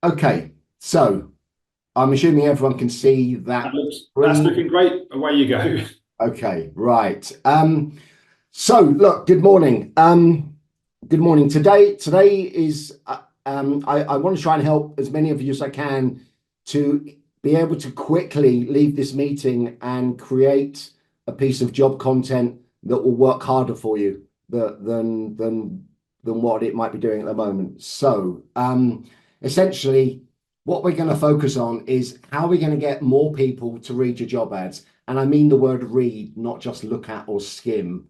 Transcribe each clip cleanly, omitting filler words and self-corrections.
Okay, so I'm assuming everyone can see that That's screen. looking great. Away you go. Okay, right. So look, good morning. Good morning. Today is I want to try and help as many of you as I can to be able to quickly leave this meeting and create a piece of job content that will work harder for you than what it might be doing at the moment. So essentially, what we're going to focus on is how we're going to get more people to read your job ads. And I mean the word read, not just look at or skim.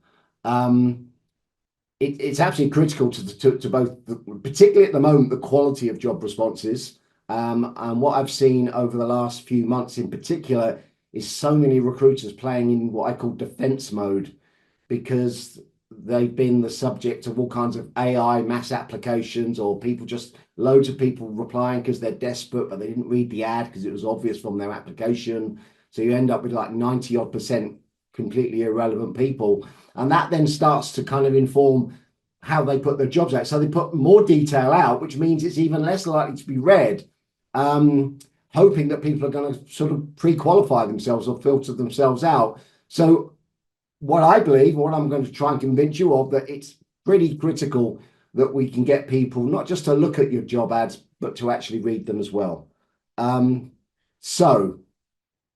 It's absolutely critical to both, particularly at the moment, the quality of job responses. And what I've seen over the last few months in particular is so many recruiters playing in what I call defense mode because they've been the subject of all kinds of AI mass applications or loads of people replying because they're desperate, but they didn't read the ad because it was obvious from their application. So you end up with like 90 odd % completely irrelevant people. And that then starts to kind of inform how they put their jobs out. So they put more detail out, which means it's even less likely to be read, hoping that people are going to sort of pre-qualify themselves or filter themselves out. So what I believe, what I'm going to try and convince you of, that it's pretty critical that we can get people not just to look at your job ads, but to actually read them as well. So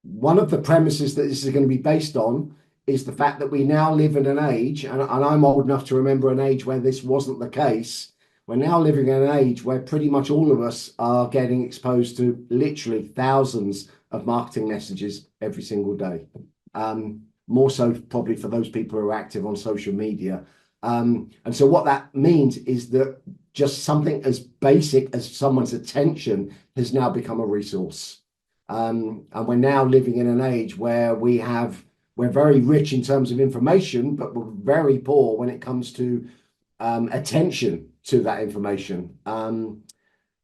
one of the premises that this is going to be based on is the fact that we now live in an age, and I'm old enough to remember an age where this wasn't the case. We're now living in an age where pretty much all of us are getting exposed to literally thousands of marketing messages every single day. More so probably for those people who are active on social media. And so what that means is that just something as basic as someone's attention has now become a resource. And we're now living in an age where we're very rich in terms of information, but we're very poor when it comes to attention to that information.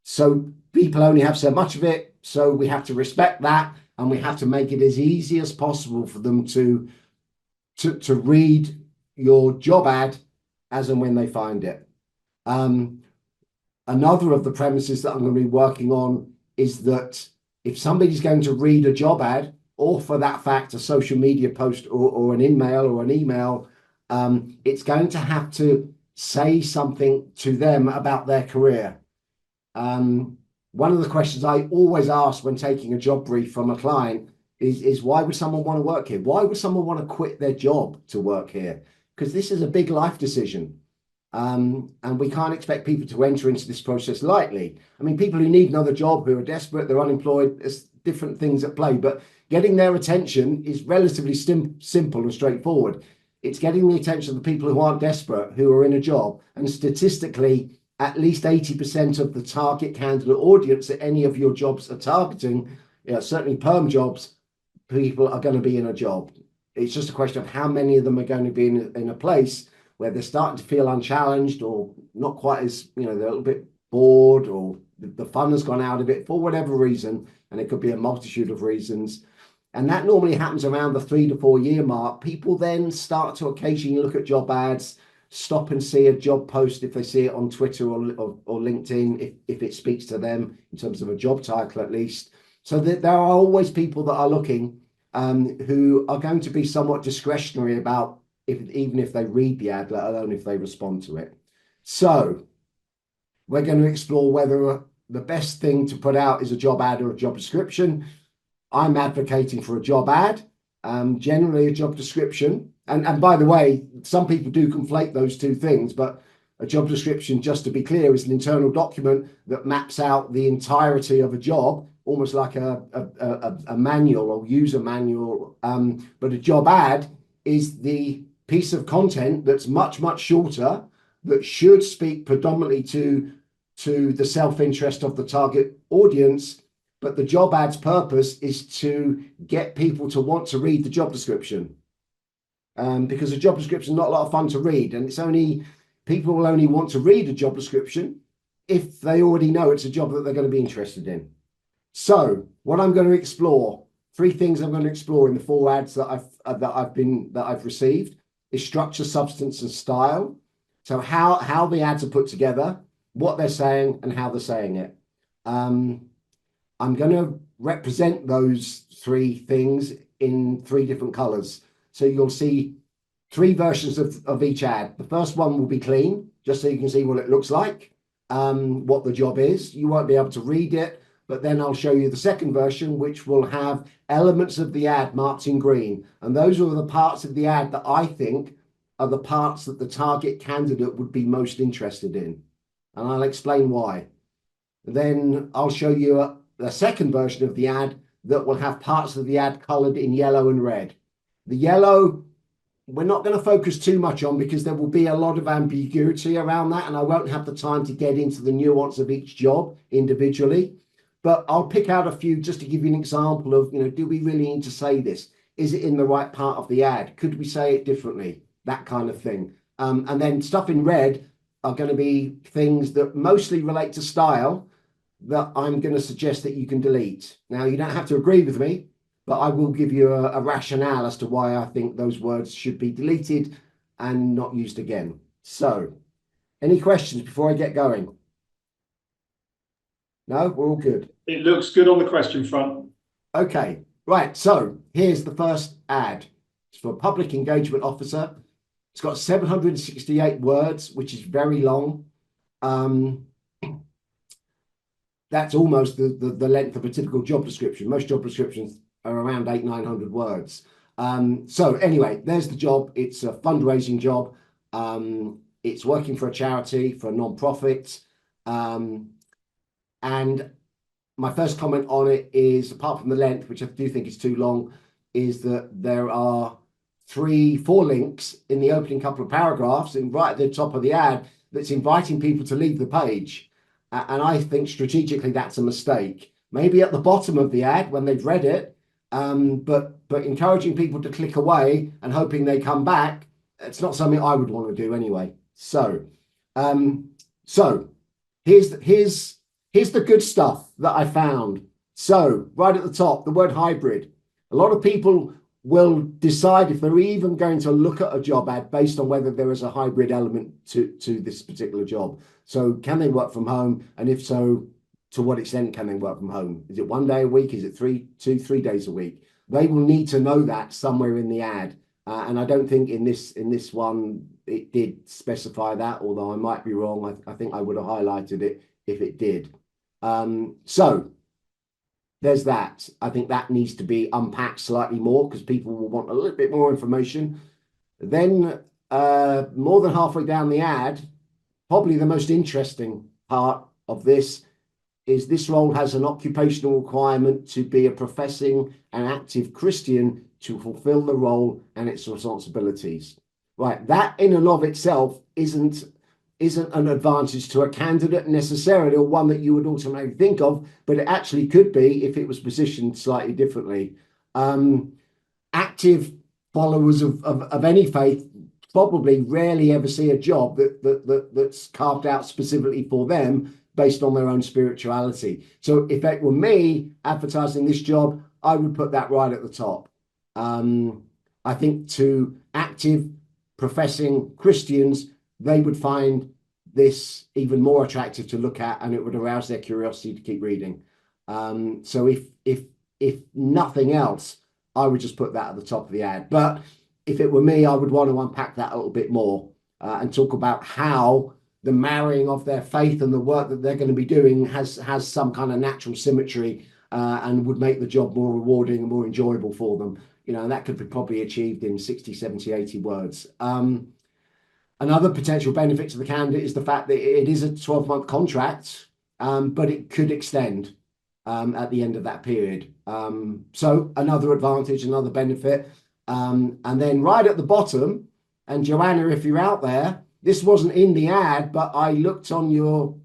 So people only have so much of it, so we have to respect that, and we have to make it as easy as possible for them to read your job ad as and when they find it. Another of the premises that I'm going to be working on is that if somebody's going to read a job ad, or for that fact, a social media post or an email, it's going to have to say something to them about their career. One of the questions I always ask when taking a job brief from a client is why would someone want to work here? Why would someone want to quit their job to work here? Because this is a big life decision. And we can't expect people to enter into this process lightly. I mean, people who need another job, who are desperate, they're unemployed, there's different things at play, but getting their attention is relatively simple and straightforward. It's getting the attention of the people who aren't desperate, who are in a job. And statistically, at least 80% of the target candidate audience that any of your jobs are targeting, certainly perm jobs, people are going to be in a job. It's just a question of how many of them are going to be in a place where they're starting to feel unchallenged or not quite as, they're a little bit bored, or the fun has gone out of it for whatever reason. And it could be a multitude of reasons. And that normally happens around the 3 to 4 year mark. People then start to occasionally look at job ads, stop and see a job post if they see it on Twitter or LinkedIn, if it speaks to them in terms of a job title at least. So there are always people that are looking who are going to be somewhat discretionary about even if they read the ad, let alone if they respond to it. So we're going to explore whether the best thing to put out is a job ad or a job description. I'm advocating for a job ad, generally a job description. And by the way, some people do conflate those two things, but a job description, just to be clear, is an internal document that maps out the entirety of a job, almost like a manual or user manual. But a job ad is the piece of content that's much, much shorter, that should speak predominantly to the self-interest of the target audience. But the job ad's purpose is to get people to want to read the job description. Because a job description is not a lot of fun to read, and people will only want to read a job description if they already know it's a job that they're going to be interested in. So what I'm going to explore, 3 things I'm going to explore in the 4 ads that I've received, is structure, substance, and style. So how the ads are put together, what they're saying, and how they're saying it. I'm going to represent those three things in three different colors. So you'll see three versions of each ad. The first one will be clean, just so you can see what it looks like, what the job is. You won't be able to read it, but then I'll show you the second version, which will have elements of the ad marked in green. And those are the parts of the ad that I think are the parts that the target candidate would be most interested in. And I'll explain why. Then I'll show you the second version of the ad that will have parts of the ad colored in yellow and red. The yellow, we're not going to focus too much on because there will be a lot of ambiguity around that, and I won't have the time to get into the nuance of each job individually. But I'll pick out a few just to give you an example of, do we really need to say this? Is it in the right part of the ad? Could we say it differently? That kind of thing. And then stuff in red are going to be things that mostly relate to style that I'm going to suggest that you can delete. Now, you don't have to agree with me, but I will give you a rationale as to why I think those words should be deleted and not used again. So, any questions before I get going? No, we're all good. It looks good on the question front. Okay, right. So here's the first ad. It's for a public engagement officer. It's got 768 words, which is very long. That's almost the length of a typical job description. Most job descriptions are around 800-900 words. So anyway, there's the job. It's a fundraising job. It's working for a charity, for a non-profit. And my first comment on it is, apart from the length, which I do think is too long, is that there are 3-4 links in the opening couple of paragraphs and right at the top of the ad that's inviting people to leave the page. And I think strategically that's a mistake. Maybe at the bottom of the ad when they've read it, but encouraging people to click away and hoping they come back, it's not something I would want to do anyway. So here's the good stuff that I found. So right at the top, the word hybrid. A lot of people will decide if they're even going to look at a job ad based on whether there is a hybrid element to this particular job. So can they work from home? And if so, to what extent can they work from home? Is it 1 day a week? Is it 3 days a week? They will need to know that somewhere in the ad. And I don't think in this one, it did specify that, although I might be wrong. I think I would have highlighted it if it did. So there's that. I think that needs to be unpacked slightly more because people will want a little bit more information. Then more than halfway down the ad, probably the most interesting part of this is this role has an occupational requirement to be a professing and active Christian to fulfill the role and its responsibilities. Right, that in and of itself isn't an advantage to a candidate necessarily, or one that you would automatically think of, but it actually could be if it was positioned slightly differently. Active followers of any faith probably rarely ever see a job that's carved out specifically for them based on their own spirituality. So if it were me advertising this job, I would put that right at the top. I think to active professing Christians, they would find this even more attractive to look at, and it would arouse their curiosity to keep reading. So if nothing else, I would just put that at the top of the ad. But if it were me, I would want to unpack that a little bit more and talk about how the marrying of their faith and the work that they're going to be doing has some kind of natural symmetry and would make the job more rewarding and more enjoyable for them. That could be probably achieved in 60, 70, 80 words. Another potential benefit to the candidate is the fact that it is a 12-month contract, but it could extend at the end of that period. So another advantage, another benefit. And then right at the bottom, and Joanna, if you're out there, this wasn't in the ad, but I looked on your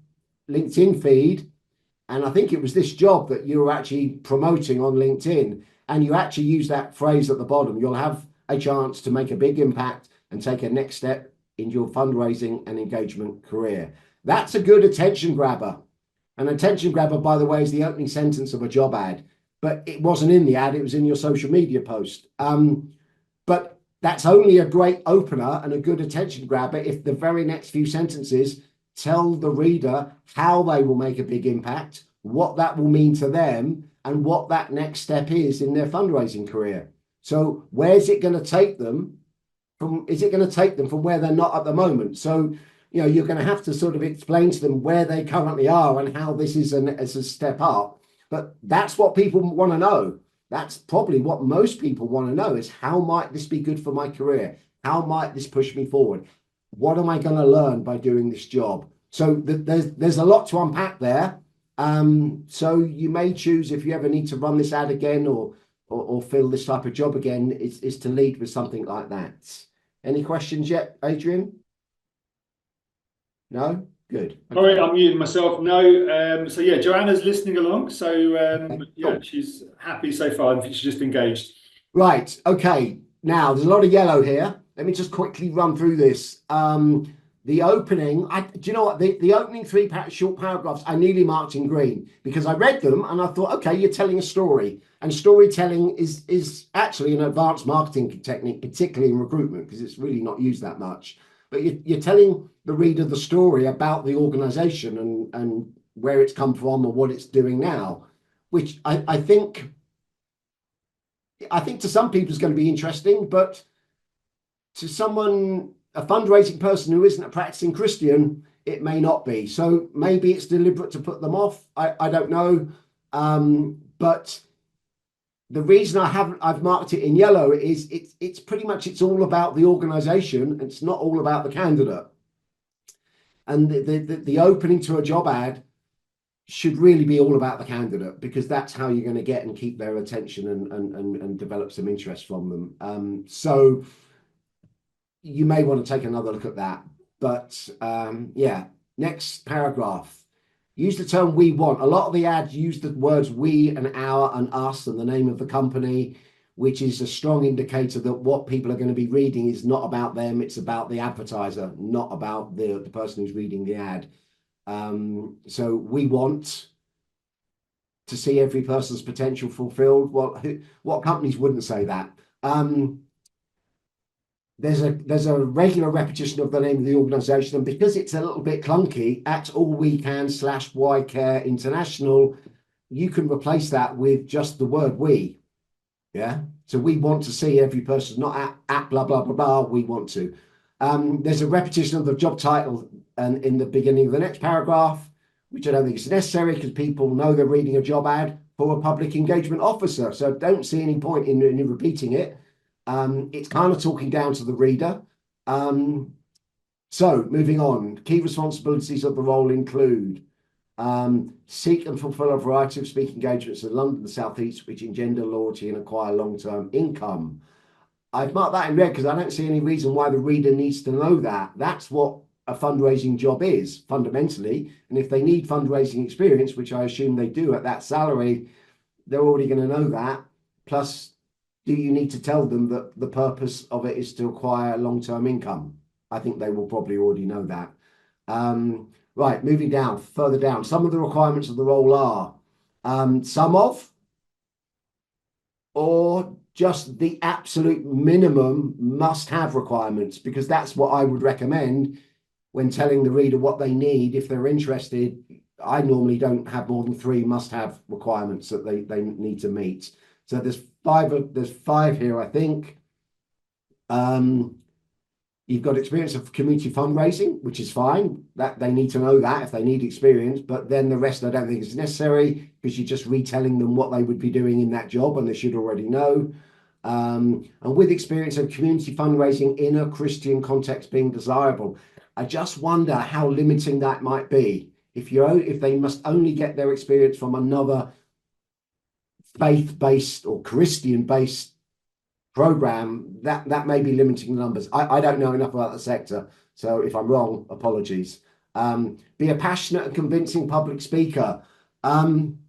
LinkedIn feed, and I think it was this job that you were actually promoting on LinkedIn. And you actually use that phrase at the bottom. You'll have a chance to make a big impact and take a next step in your fundraising and engagement career. That's a good attention grabber. An attention grabber, by the way, is the opening sentence of a job ad, but it wasn't in the ad, it was in your social media post. But that's only a great opener and a good attention grabber if the very next few sentences tell the reader how they will make a big impact, what that will mean to them, and what that next step is in their fundraising career. So where's it going to take them from? Is it going to take them from where they're not at the moment? So, you're going to have to sort of explain to them where they currently are and how this is as a step up. But that's what people want to know. That's probably what most people want to know, is how might this be good for my career? How might this push me forward? What am I going to learn by doing this job? So there's a lot to unpack there. So you may choose, if you ever need to run this ad again or fill this type of job again, is to lead with something like that. Any questions yet, Adrian? No? Good. Okay. All right, I'm muting myself. No. So yeah, Joanna's listening along. So yeah, cool. She's happy so far. I think she's just engaged. Right. Okay. Now there's a lot of yellow here. Let me just quickly run through this. The opening, do you know what? The opening three short paragraphs I nearly marked in green because I read them and I thought, okay, you're telling a story. And storytelling is actually an advanced marketing technique, particularly in recruitment, because it's really not used that much. But you're telling the reader the story about the organization and where it's come from and what it's doing now, which I think to some people is going to be interesting, but to someone, a fundraising person who isn't a practicing Christian, it may not be. So maybe it's deliberate to put them off. I don't know. But the reason I've marked it in yellow is it's pretty much, it's all about the organization. It's not all about the candidate. And the opening to a job ad should really be all about the candidate, because that's how you're going to get and keep their attention and develop some interest from them. So you may want to take another look at that. But yeah, next paragraph. Use the term we want. A lot of the ads use the words we and our and us and the name of the company, which is a strong indicator that what people are going to be reading is not about them. It's about the advertiser, not about the person who's reading the ad. So we want to see every person's potential fulfilled. Well, what companies wouldn't say that? There's a regular repetition of the name of the organization, and because it's a little bit clunky, at all we can / Y Care International, you can replace that with just the word we. Yeah. So we want to see every person, not at blah, blah, blah, blah. We want to. There's a repetition of the job title and in the beginning of the next paragraph, which I don't think is necessary because people know they're reading a job ad for a public engagement officer. So don't see any point in repeating it. It's kind of talking down to the reader. So moving on, key responsibilities of the role include seek and fulfill a variety of speaking engagements in London and the South East, which engender loyalty and acquire long-term income. I've marked that in red because I don't see any reason why the reader needs to know that. That's what a fundraising job is fundamentally. And if they need fundraising experience, which I assume they do at that salary, they're already going to know that. Plus, do you need to tell them that the purpose of it is to acquire long-term income? I think they will probably already know that. Right, moving down, further down. Some of the requirements of the role are some of, or just the absolute minimum must-have requirements, because that's what I would recommend when telling the reader what they need. If they're interested, I normally don't have more than 3 must-have requirements that they need to meet. So there's 5 here, I think. You've got experience of community fundraising, which is fine. That they need to know that if they need experience, but then the rest I don't think is necessary because you're just retelling them what they would be doing in that job and they should already know. And with experience of community fundraising in a Christian context being desirable. I just wonder how limiting that might be. If they must only get their experience from another faith-based or Christian-based program, that may be limiting the numbers. I don't know enough about the sector, so if I'm wrong, apologies. Be a passionate and convincing public speaker. I'm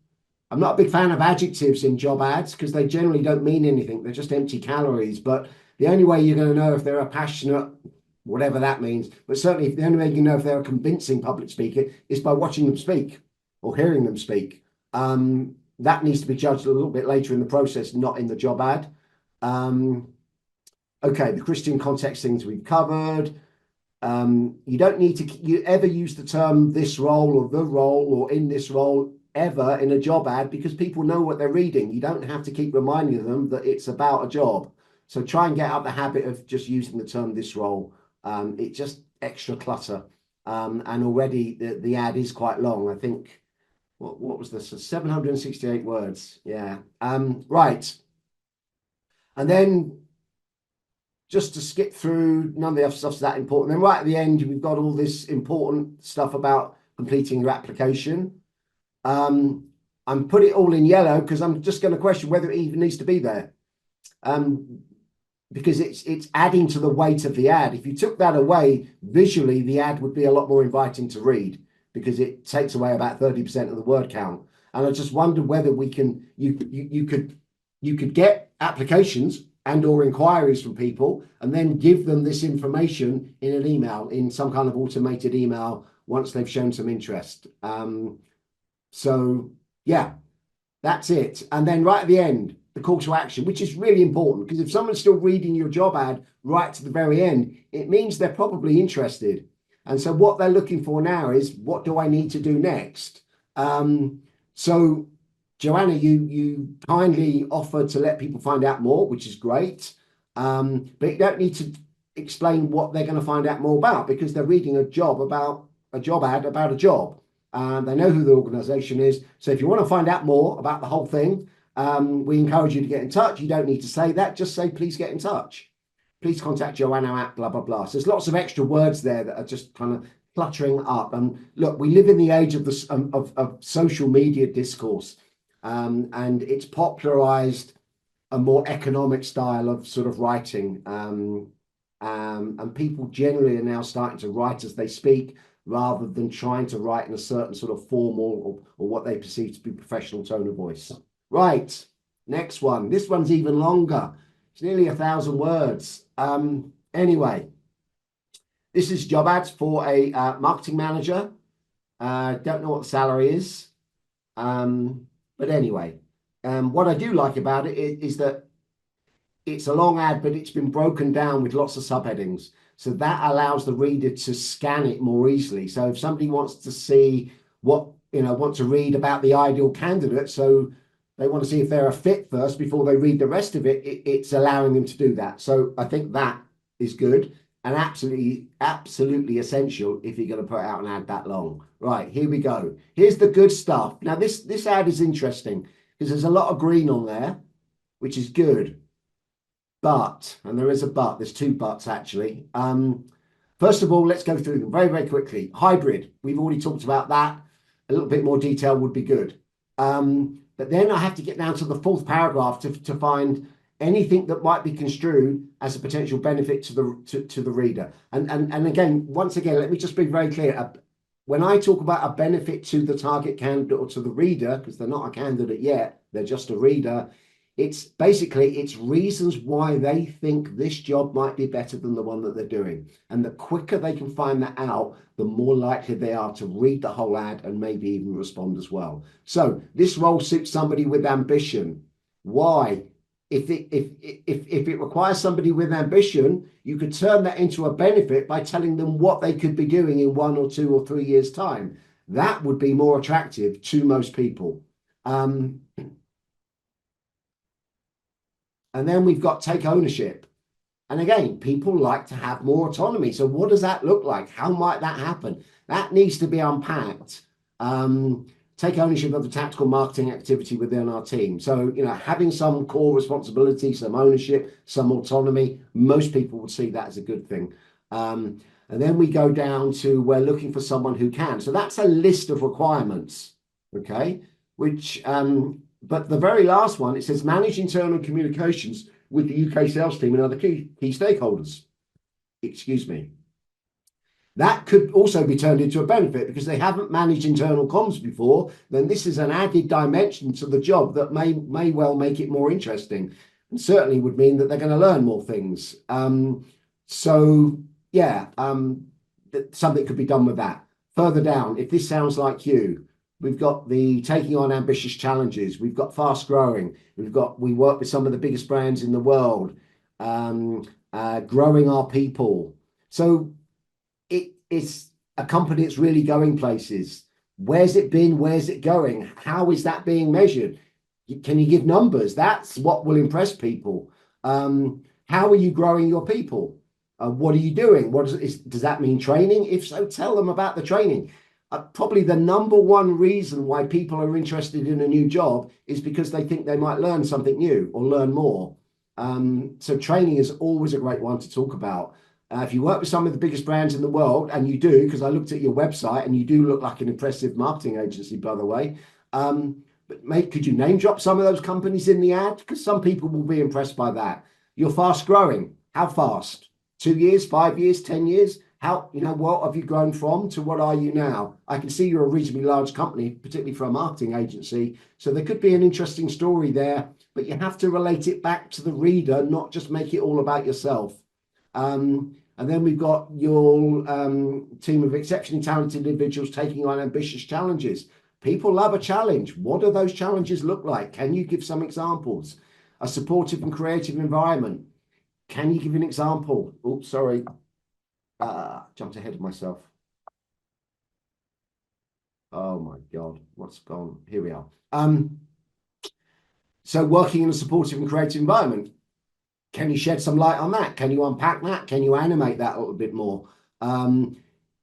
not a big fan of adjectives in job ads because they generally don't mean anything. They're just empty calories. But the only way you're going to know if they're a passionate, whatever that means, but certainly the only way you can know if they're a convincing public speaker is by watching them speak or hearing them speak. That needs to be judged a little bit later in the process, not in the job ad. Okay, the Christian context things we've covered. You don't need to ever use the term this role or the role or in this role ever in a job ad because people know what they're reading. You don't have to keep reminding them that it's about a job. So try and get out the habit of just using the term this role. It's just extra clutter. And already the ad is quite long. I think, what was this? 768 words. Yeah. Right. And then just to skip through, none of the other stuff's that important. Then right at the end, we've got all this important stuff about completing your application. I'm put it all in yellow because I'm just going to question whether it even needs to be there. Because it's adding to the weight of the ad. If you took that away, visually, the ad would be a lot more inviting to read because it takes away about 30% of the word count. And I just wondered whether you could get applications and or inquiries from people and then give them this information in an email, in some kind of automated email once they've shown some interest. So yeah, that's it. And then right at the end, the call to action, which is really important because if someone's still reading your job ad right to the very end, it means they're probably interested. And so what they're looking for now is, what do I need to do next? So Joanna, you kindly offered to let people find out more, which is great. But you don't need to explain what they're going to find out more about because they're reading a job ad about a job. They know who the organization is. So if you want to find out more about the whole thing, we encourage you to get in touch. You don't need to say that. Just say, please get in touch. Please contact Joanna at blah, blah, blah. So there's lots of extra words there that are just kind of cluttering up. And look, we live in the age of of social media discourse. And it's popularized a more economic style of sort of writing. And people generally are now starting to write as they speak rather than trying to write in a certain sort of formal or what they perceive to be professional tone of voice. Right, next one. This one's even longer. It's nearly 1,000 words. Anyway, this is job ads for a marketing manager. Don't know what the salary is. But anyway, what I do like about it is that it's a long ad, but it's been broken down with lots of subheadings. So that allows the reader to scan it more easily. So if somebody wants to see want to read about the ideal candidate, so they want to see if they're a fit first before they read the rest of it, it's allowing them to do that. So I think that is good and absolutely essential if you're going to put out an ad that long. Right, here we go. Here's the good stuff. Now, this ad is interesting because there's a lot of green on there, which is good. But, and there is a but, there's two buts actually. First of all, let's go through them very, very quickly. Hybrid, we've already talked about that. A little bit more detail would be good. But then I have to get down to the fourth paragraph to find anything that might be construed as a potential benefit to the reader. And again, once again, let me just be very clear. When I talk about a benefit to the target candidate or to the reader, because they're not a candidate yet, they're just a reader, it's reasons why they think this job might be better than the one that they're doing. And the quicker they can find that out, the more likely they are to read the whole ad and maybe even respond as well. So this role suits somebody with ambition. Why? If it requires somebody with ambition, you could turn that into a benefit by telling them what they could be doing in 1 or 2 or 3 years' time. That would be more attractive to most people. And then we've got take ownership. And again, people like to have more autonomy. So what does that look like? How might that happen? That needs to be unpacked. Take ownership of the tactical marketing activity within our team. So, having some core responsibility, some ownership, some autonomy, most people would see that as a good thing. And then we go down to we're looking for someone who can. So that's a list of requirements, okay? Which, but the very last one, it says manage internal communications with the UK sales team and other key stakeholders. Excuse me. That could also be turned into a benefit because they haven't managed internal comms before. Then this is an added dimension to the job that may well make it more interesting, and certainly would mean that they're going to learn more things. So yeah, something could be done with that. Further down, if this sounds like you, we've got the taking on ambitious challenges. We've got fast growing. We work with some of the biggest brands in the world, growing our people. So it's a company that's really going places. Where's it been? Where's it going? How is that being measured? Can you give numbers? That's what will impress people. How are you growing your people? What are you doing? Does that mean training? If so, tell them about the training. Probably the number one reason why people are interested in a new job is because they think they might learn something new or learn more. So training is always a great one to talk about. If you work with some of the biggest brands in the world, and you do, because I looked at your website and you do look like an impressive marketing agency, by the way. But mate, could you name drop some of those companies in the ad? Because some people will be impressed by that. You're fast growing. How fast? 2 years, 5 years, 10 years? How, what have you grown from to what are you now? I can see you're a reasonably large company, particularly for a marketing agency. So there could be an interesting story there, but you have to relate it back to the reader, not just make it all about yourself. And then we've got your team of exceptionally talented individuals taking on ambitious challenges. People love a challenge. What do those challenges look like? Can you give some examples? A supportive and creative environment. Can you give an example? Oops, sorry. Jumped ahead of myself. Oh my God, what's gone? Here we are. So working in a supportive and creative environment. Can you shed some light on that? Can you unpack that? Can you animate that a little bit more?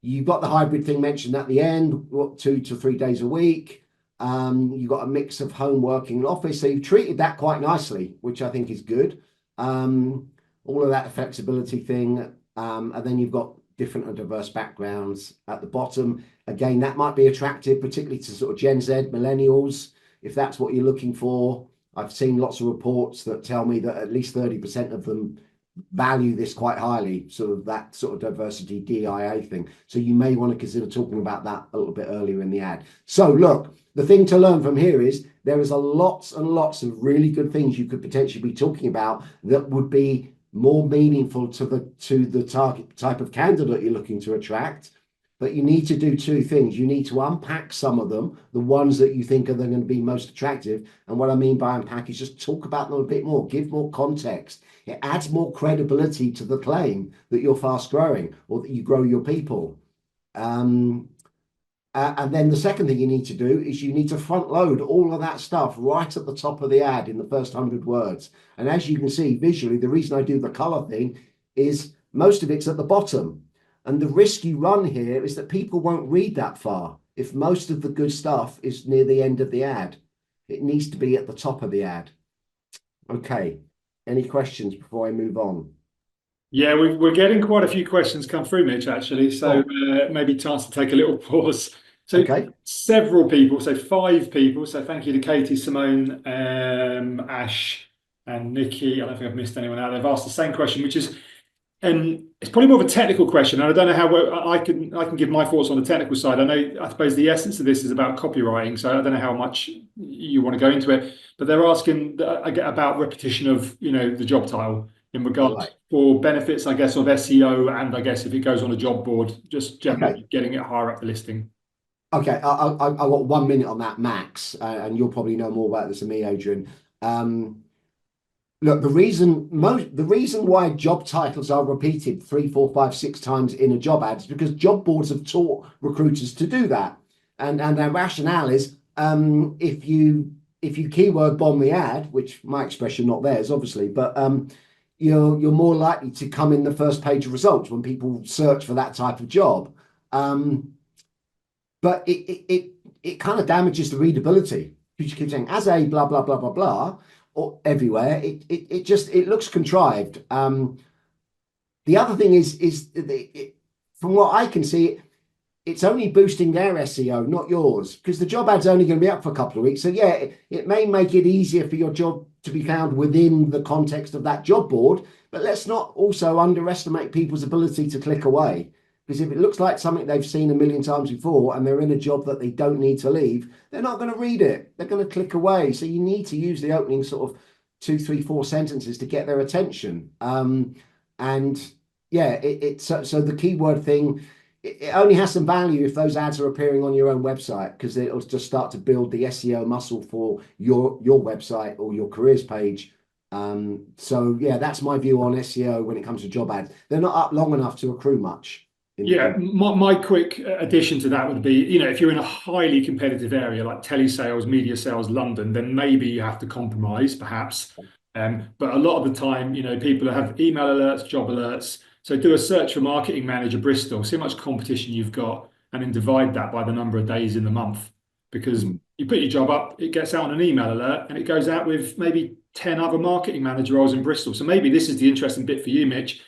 You've got the hybrid thing mentioned at the end, what, 2 to 3 days a week. You've got a mix of home working and office. So you've treated that quite nicely, which I think is good. All of that flexibility thing. And then you've got different and diverse backgrounds at the bottom. Again, that might be attractive, particularly to sort of Gen Z, millennials, if that's what you're looking for. I've seen lots of reports that tell me that at least 30% of them value this quite highly, sort of that sort of diversity DIA thing. So you may want to consider talking about that a little bit earlier in the ad. So look, the thing to learn from here is there is lots and lots of really good things you could potentially be talking about that would be more meaningful to the target type of candidate you're looking to attract. But you need to do two things. You need to unpack some of them, the ones that you think are going to be most attractive. And what I mean by unpack is just talk about them a bit more, give more context. It adds more credibility to the claim that you're fast growing or that you grow your people. And then the second thing you need to do is you need to front load all of that stuff right at the top of the ad in the first 100 words. And as you can see visually, the reason I do the color thing is most of it's at the bottom. And the risk you run here is that people won't read that far if most of the good stuff is near the end of the ad. It needs to be at the top of the ad. Okay. Any questions before I move on? Yeah, we're getting quite a few questions come through, Mitch, actually. So maybe chance to take a little pause. So several people, so 5 people. So thank you to Katie, Simone, Ash, and Nikki. I don't think I've missed anyone out. They've asked the same question, which is, it's probably more of a technical question, and I don't know how well I can give my thoughts on the technical side. I suppose the essence of this is about copywriting, so I don't know how much you want to go into it. But they're asking about repetition of the job title in regards for benefits, I guess, of SEO, and I guess if it goes on a job board, just generally getting it higher up the listing. Okay, I've got 1 minute on that max, and you'll probably know more about this than me, Adrian. Look, the reason why job titles are repeated 3, 4, 5, 6 times in a job ad is because job boards have taught recruiters to do that, and their rationale is if you keyword bomb the ad, which my expression, not theirs, obviously, but you're more likely to come in the first page of results when people search for that type of job. But it kind of damages the readability because you keep saying as a blah blah blah blah blah. Or everywhere, it looks contrived. The other thing is from what I can see, it's only boosting their SEO, not yours, because the job ad's only going to be up for a couple of weeks. So yeah, it may make it easier for your job to be found within the context of that job board, but let's not also underestimate people's ability to click away. Because if it looks like something they've seen a million times before and they're in a job that they don't need to leave, they're not going to read it. They're going to click away. So you need to use the opening sort of 2, 3, 4 sentences to get their attention. And yeah, so the keyword thing, it only has some value if those ads are appearing on your own website, because it'll just start to build the SEO muscle for your website or your careers page. So yeah, that's my view on SEO when it comes to job ads. They're not up long enough to accrue much. Yeah, my quick addition to that would be, if you're in a highly competitive area like telesales, media sales, London, then maybe you have to compromise, perhaps. But a lot of the time, people have email alerts, job alerts. So do a search for marketing manager Bristol, see how much competition you've got, and then divide that by the number of days in the month. Because you put your job up, it gets out on an email alert, and it goes out with maybe 10 other marketing manager roles in Bristol. So maybe this is the interesting bit for you, Mitch.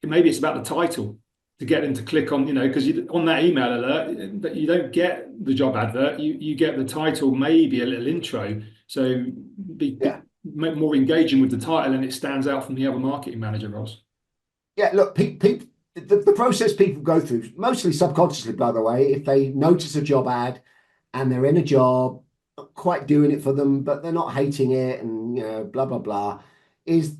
Maybe it's about the title to get them to click on, because on that email alert, that you don't get the job advert, you get the title, maybe a little intro. So be more engaging with the title, and it stands out from the other marketing manager roles. Yeah, look, the process people go through, mostly subconsciously, by the way, if they notice a job ad and they're in a job, not quite doing it for them, but they're not hating it, and blah blah blah, is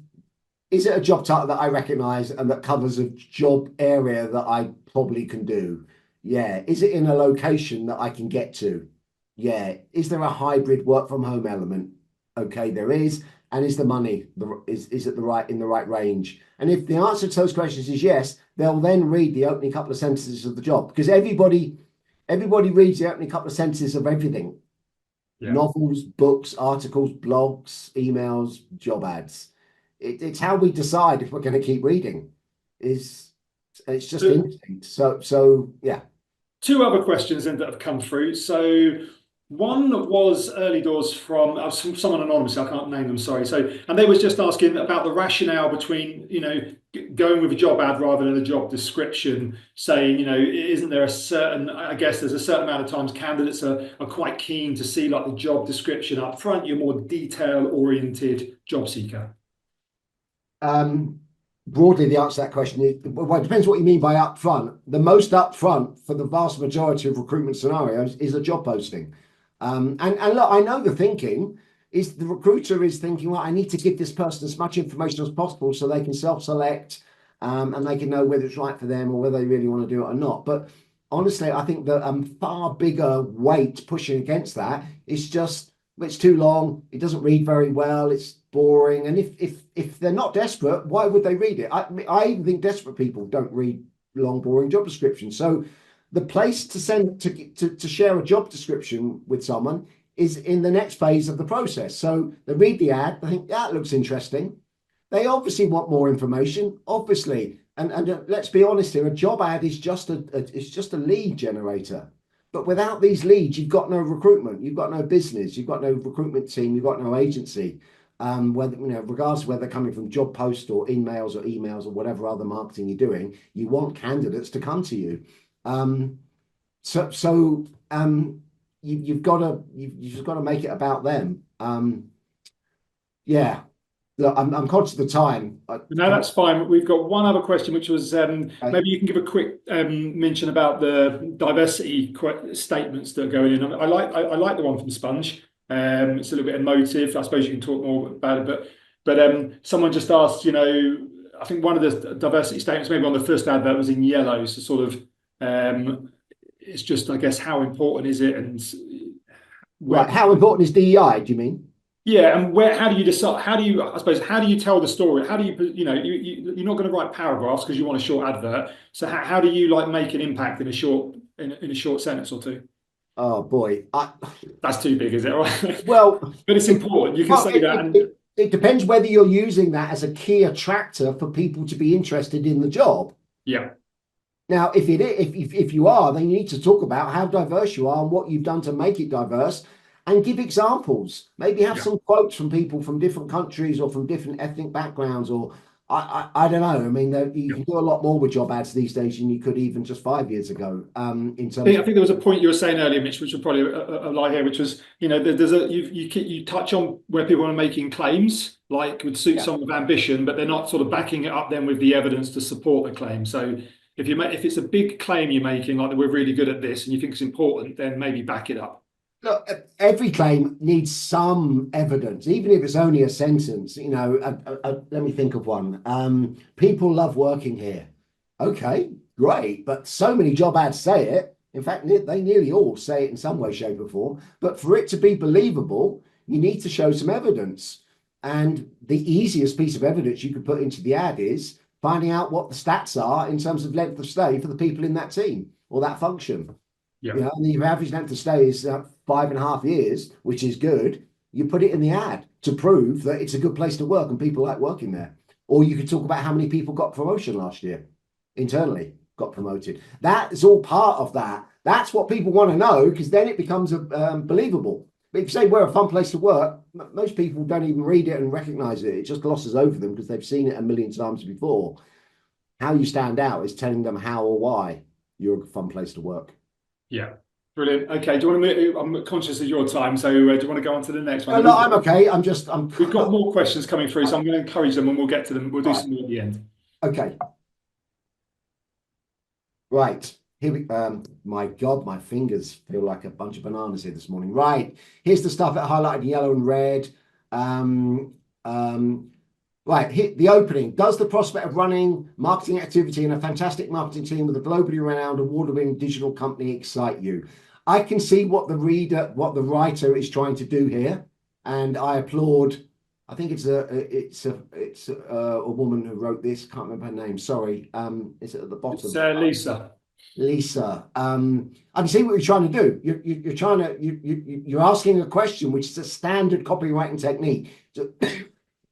it a job title that I recognize and that covers a job area that I probably can do? Yeah. Is it in a location that I can get to? Yeah. Is there a hybrid work from home element? Okay, there is. And is the money is it in the right range? And if the answer to those questions is yes, they'll then read the opening couple of sentences of the job, because everybody reads the opening couple of sentences of everything. Yeah. Novels, books, articles, blogs, emails, job ads. It's how we decide if we're going to keep reading. It's just instinct. So yeah. Two other questions then that have come through. So one was early doors from someone anonymous. I can't name them, sorry. And they was just asking about the rationale between going with a job ad rather than a job description, saying isn't there I guess there's a certain amount of times candidates are quite keen to see like the job description up front. You're more detail oriented job seeker. Broadly, the answer to that question is, well, it depends what you mean by upfront. The most upfront for the vast majority of recruitment scenarios is a job posting. And look, I know the thinking is the recruiter is thinking, well, I need to give this person as much information as possible so they can self-select and they can know whether it's right for them or whether they really want to do it or not. But honestly, I think the far bigger weight pushing against that is just, it's too long, it doesn't read very well, it's boring. And if they're not desperate, why would they read it? I even think desperate people don't read long, boring job descriptions. So the place to send to share a job description with someone is in the next phase of the process. So they read the ad, they think that looks interesting. They obviously want more information, obviously. And let's be honest here, a job ad is just a lead generator. But without these leads, you've got no recruitment, you've got no business, you've got no recruitment team, you've got no agency. Whether regardless of whether they're coming from job posts or emails or whatever other marketing you're doing, you want candidates to come to you. You've just got to make it about them. Yeah. Look, I'm conscious of the time. No, that's fine. We've got one other question, which was maybe you can give a quick mention about the diversity statements that are going in. I like the one from Sponge. It's a little bit emotive. I suppose you can talk more about it, but someone just asked, I think one of the diversity statements maybe on the first advert was in yellow. So sort of, it's just, I guess, how important is it? And right, how important is DEI? Do you mean? Yeah, and how do you decide? How do you tell the story? How do you, you're not going to write paragraphs because you want a short advert. So how do you like make an impact in a short sentence or two? Oh boy, that's too big, is it? Right? Well, but it's important. You can say that. It depends whether you're using that as a key attractor for people to be interested in the job. Yeah. Now, if you are, then you need to talk about how diverse you are and what you've done to make it diverse. And give examples. Maybe have some quotes from people from different countries or from different ethnic backgrounds, or I don't know. I mean, you can do a lot more with job ads these days than you could even just 5 years ago. I think there was a point you were saying earlier, Mitch, which would probably lie here, which was there's you touch on where people are making claims like would suit someone with ambition, but they're not sort of backing it up then with the evidence to support the claim. So if it's a big claim you're making, like that we're really good at this, and you think it's important, then maybe back it up. Look, every claim needs some evidence, even if it's only a sentence. Let me think of one. People love working here. Okay, great. But so many job ads say it. In fact, they nearly all say it in some way, shape or form. But for it to be believable, you need to show some evidence. And the easiest piece of evidence you could put into the ad is finding out what the stats are in terms of length of stay for the people in that team or that function. Yeah. You know, and the average length of stay is 5.5 years, which is good. You put it in the ad to prove that it's a good place to work and people like working there. Or you could talk about how many people got promotion last year internally, got promoted. That is all part of that. That's what people want to know, because then it becomes believable. But if you say we're a fun place to work, most people don't even read it and recognize it. It just glosses over them because they've seen it a million times before. How you stand out is telling them how or why you're a fun place to work. Yeah. Brilliant. Okay. Do you want to? I'm conscious of your time, so do you want to go on to the next one? No, I'm okay. We've got more questions coming through, so I'm going to encourage them, and we'll get to them. We'll do some more at the end. Okay. Right. Here we. My God, my fingers feel like a bunch of bananas here this morning. Right. Here's the stuff that highlighted yellow and red. Right, hit the opening. Does the prospect of running marketing activity in a fantastic marketing team with a globally renowned award-winning digital company excite you? I can see what the writer is trying to do here, and I applaud. I think it's a woman who wrote this. Can't remember her name. Sorry. Is it at the bottom? It's Lisa. Lisa. I can see what you're trying to do. You're asking a question, which is a standard copywriting technique.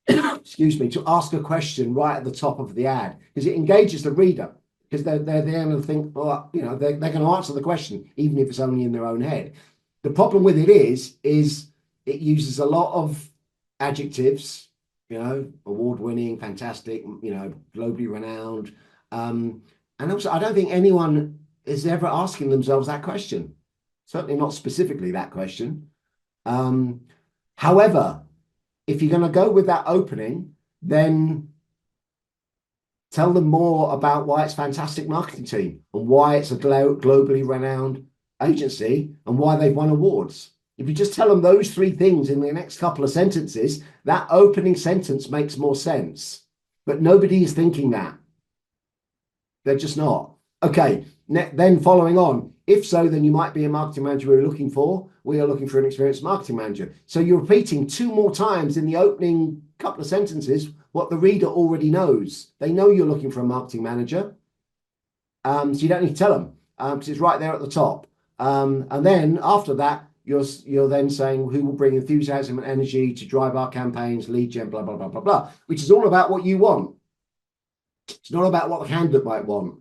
Excuse me, to ask a question right at the top of the ad, because it engages the reader, because they're there and think, well, you know, they're going to answer the question, even if it's only in their own head. The problem with it is it uses a lot of adjectives, you know, award-winning, fantastic, you know, globally renowned. And also, I don't think anyone is ever asking themselves that question. Certainly not specifically that question. However, if you're going to go with that opening, then tell them more about why it's a fantastic marketing team and why it's a globally renowned agency and why they've won awards. If you just tell them those three things in the next couple of sentences, that opening sentence makes more sense. But nobody is thinking that. They're just not. Okay, then following on. If so, then you might be a marketing manager we're looking for. We are looking for an experienced marketing manager. So you're repeating 2 more times in the opening couple of sentences what the reader already knows. They know you're looking for a marketing manager. So you don't need to tell them, because it's right there at the top. And then after that, you're then saying who will bring enthusiasm and energy to drive our campaigns, lead gen, blah, blah, blah, blah, blah, which is all about what you want. It's not about what the candidate might want.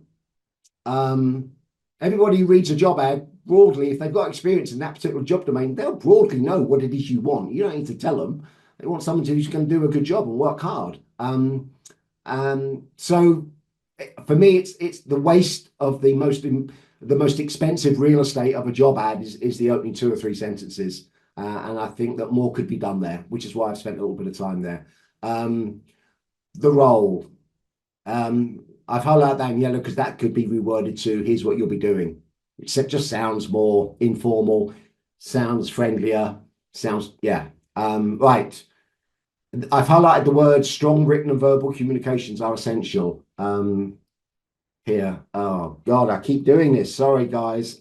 Everybody who reads a job ad broadly, if they've got experience in that particular job domain, they'll broadly know what it is you want. You don't need to tell them. They want someone who's going to do a good job and work hard. So for me, it's the waste of the most expensive real estate of a job ad is the opening 2 or 3 sentences. And I think that more could be done there, which is why I've spent a little bit of time there. The role. I've highlighted that in yellow because that could be reworded to here's what you'll be doing. It just sounds more informal, sounds friendlier, sounds, yeah. Right. I've highlighted the words strong written and verbal communications are essential here. Oh, God, I keep doing this. Sorry, guys.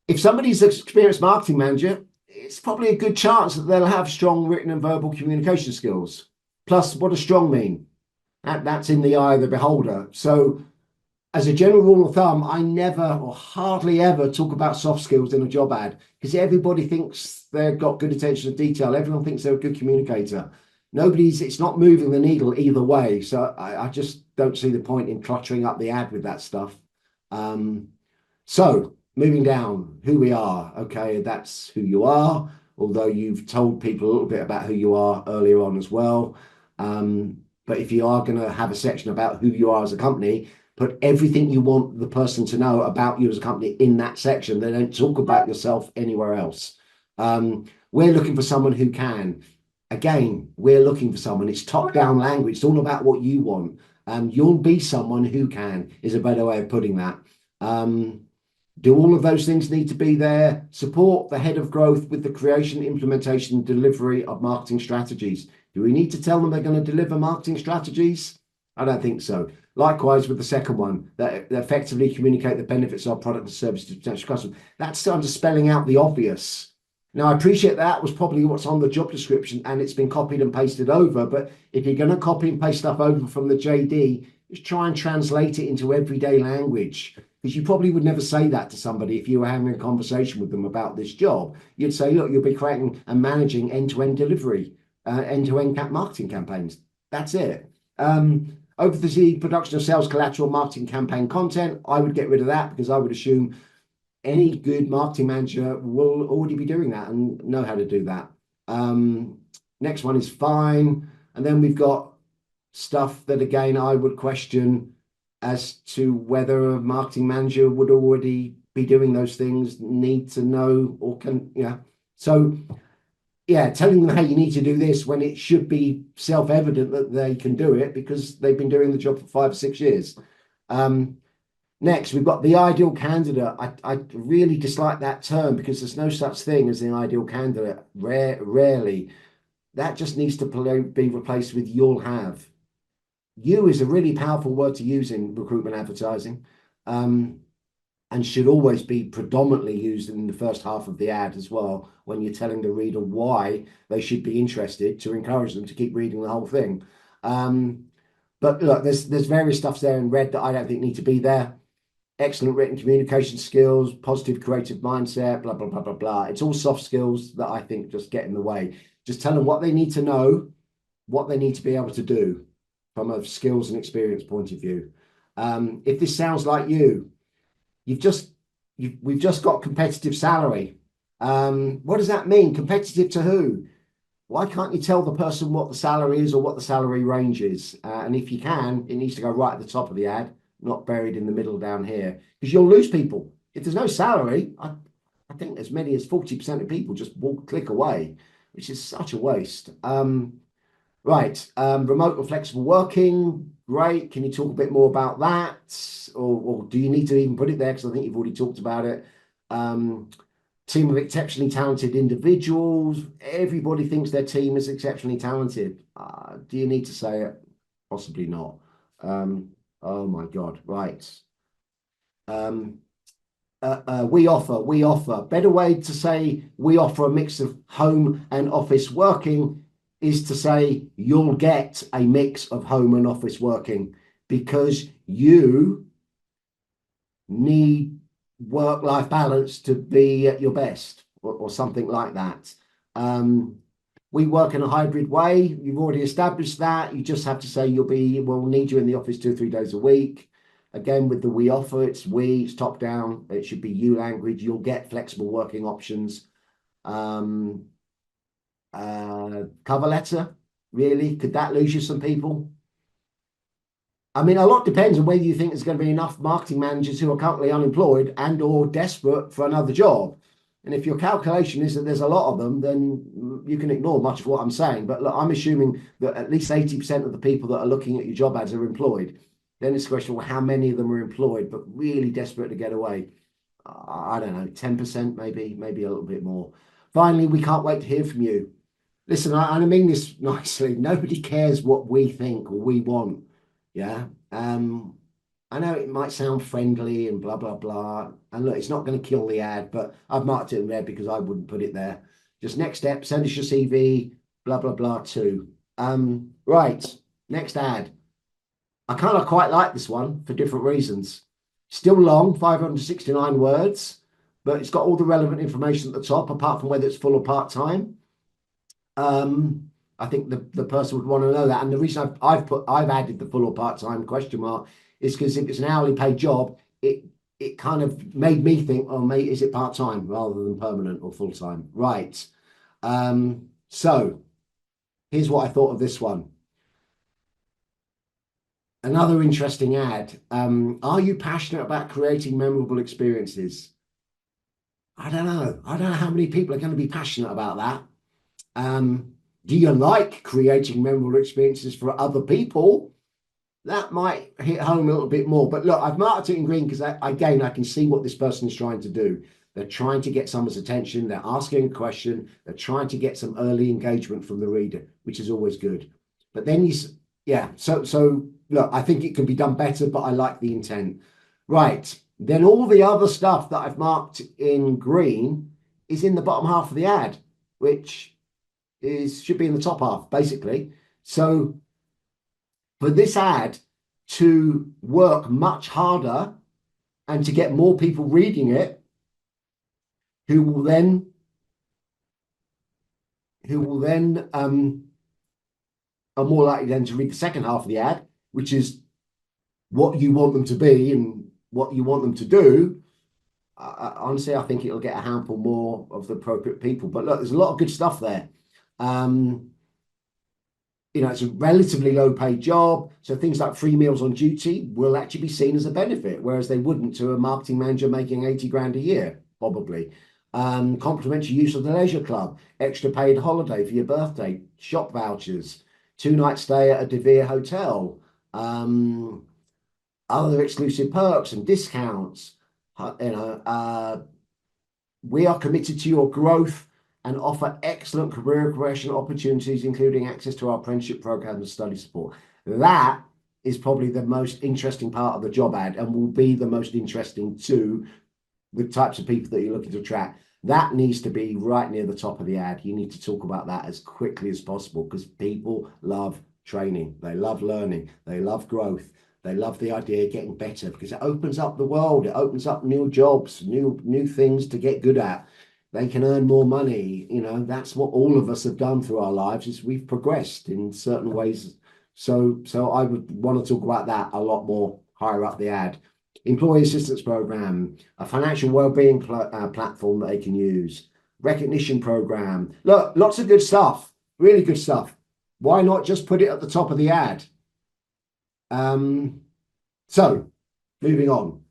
If somebody's an experienced marketing manager, it's probably a good chance that they'll have strong written and verbal communication skills. Plus, what does strong mean? That's in the eye of the beholder. So as a general rule of thumb, I never or hardly ever talk about soft skills in a job ad, because everybody thinks they've got good attention to detail. Everyone thinks they're a good communicator. It's not moving the needle either way. So I just don't see the point in cluttering up the ad with that stuff. So moving down, who we are. Okay, that's who you are, although you've told people a little bit about who you are earlier on as well. But if you are going to have a section about who you are as a company, put everything you want the person to know about you as a company in that section. They don't talk about yourself anywhere else. We're looking for someone who can. Again, we're looking for someone. It's top-down language. It's all about what you want. You'll be someone who can, is a better way of putting that. Do all of those things need to be there? Support the head of growth with the creation, implementation, and delivery of marketing strategies. Do we need to tell them they're going to deliver marketing strategies? I don't think so. Likewise with the second one, that effectively communicate the benefits of our product and service to potential customers. That's starting to spelling out the obvious. Now, I appreciate that was probably what's on the job description and it's been copied and pasted over. But if you're going to copy and paste stuff over from the JD, just try and translate it into everyday language. Because you probably would never say that to somebody if you were having a conversation with them about this job. You'd say, look, you'll be creating and managing end-to-end delivery, end-to-end marketing campaigns. That's it. Oversee production of sales collateral marketing campaign content. I would get rid of that because I would assume any good marketing manager will already be doing that and know how to do that. Next one is fine. And then we've got stuff that, again, I would question as to whether a marketing manager would already be doing those things, need to know, or can, yeah. So, yeah, telling them how you need to do this when it should be self-evident that they can do it because they've been doing the job for 5 or 6 years. Next, we've got the ideal candidate. I really dislike that term because there's no such thing as an ideal candidate. Rarely. That just needs to be replaced with you'll have. You is a really powerful word to use in recruitment advertising, and should always be predominantly used in the first half of the ad as well when you're telling the reader why they should be interested to encourage them to keep reading the whole thing. But look, there's various stuffs there in red that I don't think need to be there. Excellent written communication skills, positive creative mindset, blah, blah, blah, blah, blah. It's all soft skills that I think just get in the way. Just tell them what they need to know, what they need to be able to do from a skills and experience point of view. If this sounds like you, we've just got competitive salary. What does that mean? Competitive to who? Why can't you tell the person what the salary is or what the salary range is? And if you can, it needs to go right at the top of the ad, not buried in the middle down here, because you'll lose people. If there's no salary, I think as many as 40% of people just click away, which is such a waste. Right, remote or flexible working, great. Can you talk a bit more about that? Or do you need to even put it there? Because I think you've already talked about it. Team of exceptionally talented individuals. Everybody thinks their team is exceptionally talented. Do you need to say it? Possibly not. Oh my God, right. We offer. Better way to say we offer a mix of home and office working is to say you'll get a mix of home and office working because you need work-life balance to be at your best or something like that. We work in a hybrid way. You've already established that. You just have to say we'll need you in the office 2 or 3 days a week. Again, with the we offer, it's top down. It should be you language. You'll get flexible working options. Cover letter, really? Could that lose you some people? I mean, a lot depends on whether you think there's going to be enough marketing managers who are currently unemployed and or desperate for another job. And if your calculation is that there's a lot of them, then you can ignore much of what I'm saying. But look, I'm assuming that at least 80% of the people that are looking at your job ads are employed. Then it's a question, well, how many of them are employed but really desperate to get away? I don't know, 10% maybe a little bit more. Finally, we can't wait to hear from you. Listen, I mean this nicely. Nobody cares what we think or we want. Yeah. I know it might sound friendly and blah, blah, blah. And look, it's not going to kill the ad, but I've marked it in red because I wouldn't put it there. Just next step, send us your CV, blah, blah, blah, too. Right, next ad. I kind of quite like this one for different reasons. Still long, 569 words, but it's got all the relevant information at the top, apart from whether it's full or part-time. I think the person would want to know that. And the reason I've added the full or part-time question mark is because if it's an hourly paid job, it kind of made me think, oh, mate, is it part-time rather than permanent or full-time? Right. So here's what I thought of this one. Another interesting ad. Are you passionate about creating memorable experiences? I don't know. I don't know how many people are going to be passionate about that. Do you like creating memorable experiences for other people? That might hit home a little bit more. But look, I've marked it in green because, again, I can see what this person is trying to do. They're trying to get someone's attention. They're asking a question. They're trying to get some early engagement from the reader, which is always good. But then so look, I think it can be done better, but I like the intent. Right. Then all the other stuff that I've marked in green is in the bottom half of the ad, which should be in the top half, basically. So for this ad to work much harder and to get more people reading it, who will then are more likely then to read the second half of the ad, which is what you want them to be and what you want them to do. Honestly, I think it'll get a handful more of the appropriate people. But look, there's a lot of good stuff there. It's a relatively low paid job. So things like free meals on duty will actually be seen as a benefit, whereas they wouldn't to a marketing manager making 80 grand a year, probably. Complimentary use of the leisure club, extra paid holiday for your birthday, shop vouchers, 2-night stay at a De Vere hotel, other exclusive perks and discounts. We are committed to your growth and offer excellent career progression opportunities, including access to our apprenticeship program and study support. That is probably the most interesting part of the job ad and will be the most interesting to the types of people that you're looking to attract. That needs to be right near the top of the ad. You need to talk about that as quickly as possible because people love training. They love learning. They love growth. They love the idea of getting better because it opens up the world. It opens up new jobs, new things to get good at. They can earn more money. That's what all of us have done through our lives is we've progressed in certain ways. So I would want to talk about that a lot more higher up the ad. Employee assistance program, a financial well-being platform that they can use, recognition program. Look, lots of good stuff, really good stuff. Why not just put it at the top of the ad? So moving on.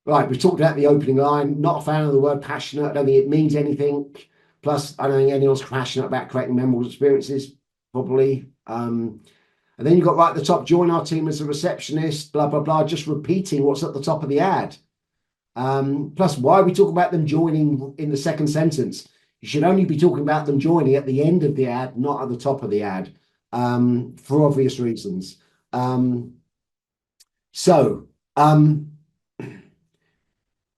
Right, we've talked about the opening line. Not a fan of the word passionate. I don't think it means anything. Plus, I don't think anyone's passionate about creating memorable experiences, probably. And then you've got right at the top, join our team as a receptionist, blah, blah, blah, just repeating what's at the top of the ad. Plus, why are we talking about them joining in the second sentence? You should only be talking about them joining at the end of the ad, not at the top of the ad, for obvious reasons.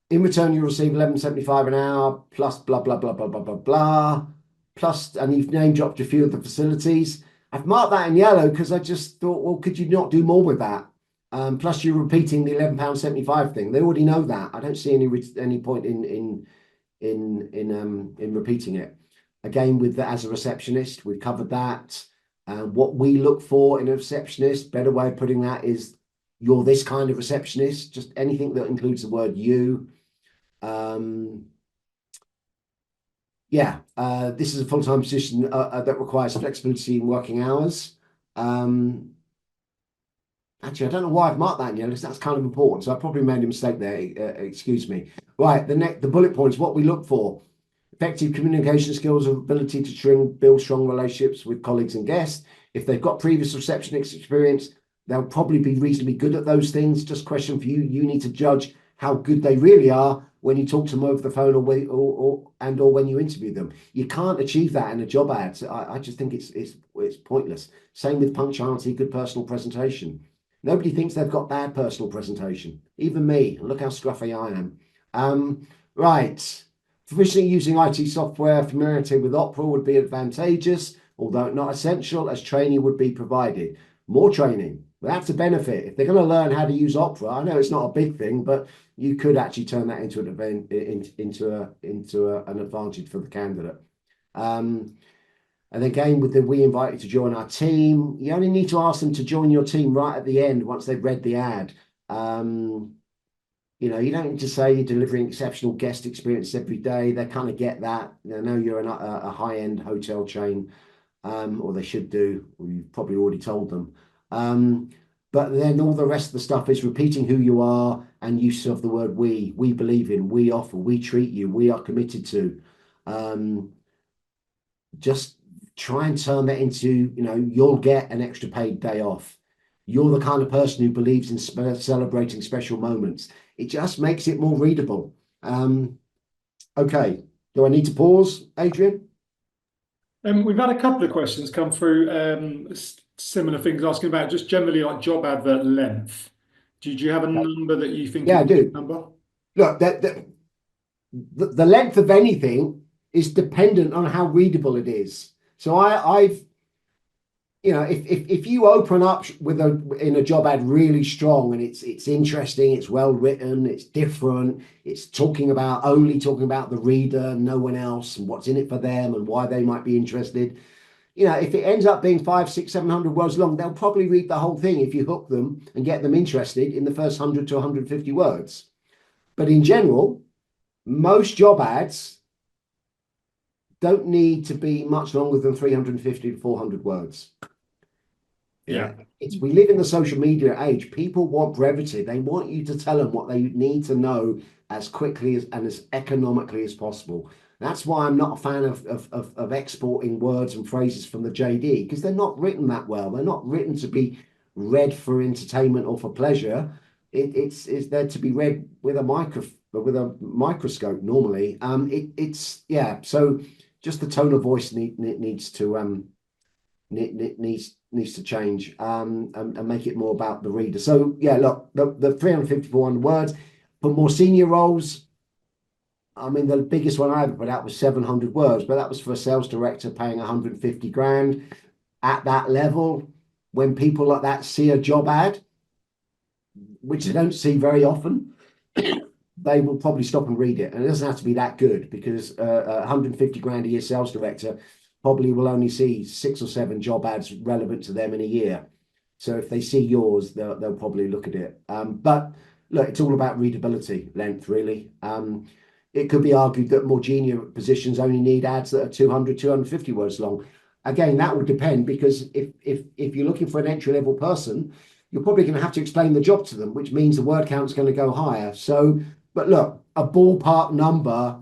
In return, you receive $11.75 an hour plus blah, blah, blah, blah, blah, blah, blah. Plus, and you've name dropped a few of the facilities. I've marked that in yellow because I just thought, well, could you not do more with that? Plus, you're repeating the £11.75 thing. They already know that. I don't see any point in repeating it. Again, with the, as a receptionist, we've covered that. What we look for in a receptionist, better way of putting that is you're this kind of receptionist. Just anything that includes the word you. This is a full-time position that requires flexibility in working hours. Actually, I don't know why I've marked that in yellow because that's kind of important. So I probably made a mistake there. Excuse me. Right, the bullet points, what we look for. Effective communication skills and ability to build strong relationships with colleagues and guests. If they've got previous receptionist experience, they'll probably be reasonably good at those things. Just a question for you. You need to judge how good they really are when you talk to them over the phone or when you interview them. You can't achieve that in a job ad. So I just think it's pointless. Same with punctuality, good personal presentation. Nobody thinks they've got bad personal presentation. Even me. Look how scruffy I am. Right. Proficiently using IT software, familiarity with Opera would be advantageous, although not essential, as training would be provided. More training. Well, that's a benefit. If they're going to learn how to use Opera, I know it's not a big thing, but you could actually turn that into an advantage for the candidate. And again, with the we invite you to join our team, you only need to ask them to join your team right at the end once they've read the ad. You don't need to say you're delivering exceptional guest experience every day. They kind of get that. They know you're a high-end hotel chain, or they should do, or you've probably already told them. But then all the rest of the stuff is repeating who you are and use of the word we believe in, we offer, we treat you, we are committed to. Just try and turn that into, you'll get an extra paid day off. You're the kind of person who believes in celebrating special moments. It just makes it more readable. Okay, do I need to pause, Adrian? We've had a couple of questions come through, similar things asking about just generally like job advert length. Do you have a number that you think? Yeah, I do. Number? Look, the length of anything is dependent on how readable it is. So I've, you know, if you open up with in a job ad really strong and it's interesting, it's well written, it's different, it's only talking about the reader, no one else, and what's in it for them and why they might be interested. You know, if it ends up being 500, 600, 700 words long, they'll probably read the whole thing if you hook them and get them interested in the first 100 to 150 words. But in general, most job ads don't need to be much longer than 350 to 400 words. Yeah. We live in the social media age. People want brevity. They want you to tell them what they need to know as quickly and as economically as possible. That's why I'm not a fan of exporting words and phrases from the JD, because they're not written that well. They're not written to be read for entertainment or for pleasure. It's there to be read with a microscope normally. So just the tone of voice needs to change and make it more about the reader. So yeah, look, the 354 words for more senior roles. I mean, the biggest one I ever put out was 700 words, but that was for a sales director paying 150 grand. At that level, when people like that see a job ad, which they don't see very often, they will probably stop and read it. And it doesn't have to be that good, because 150 grand a year sales director probably will only see 6 or 7 job ads relevant to them in a year. So if they see yours, they'll probably look at it. But look, it's all about readability, length, really. It could be argued that more junior positions only need ads that are 200, 250 words long. Again, that will depend, because if you're looking for an entry-level person, you're probably going to have to explain the job to them, which means the word count's going to go higher. So, but look, a ballpark number,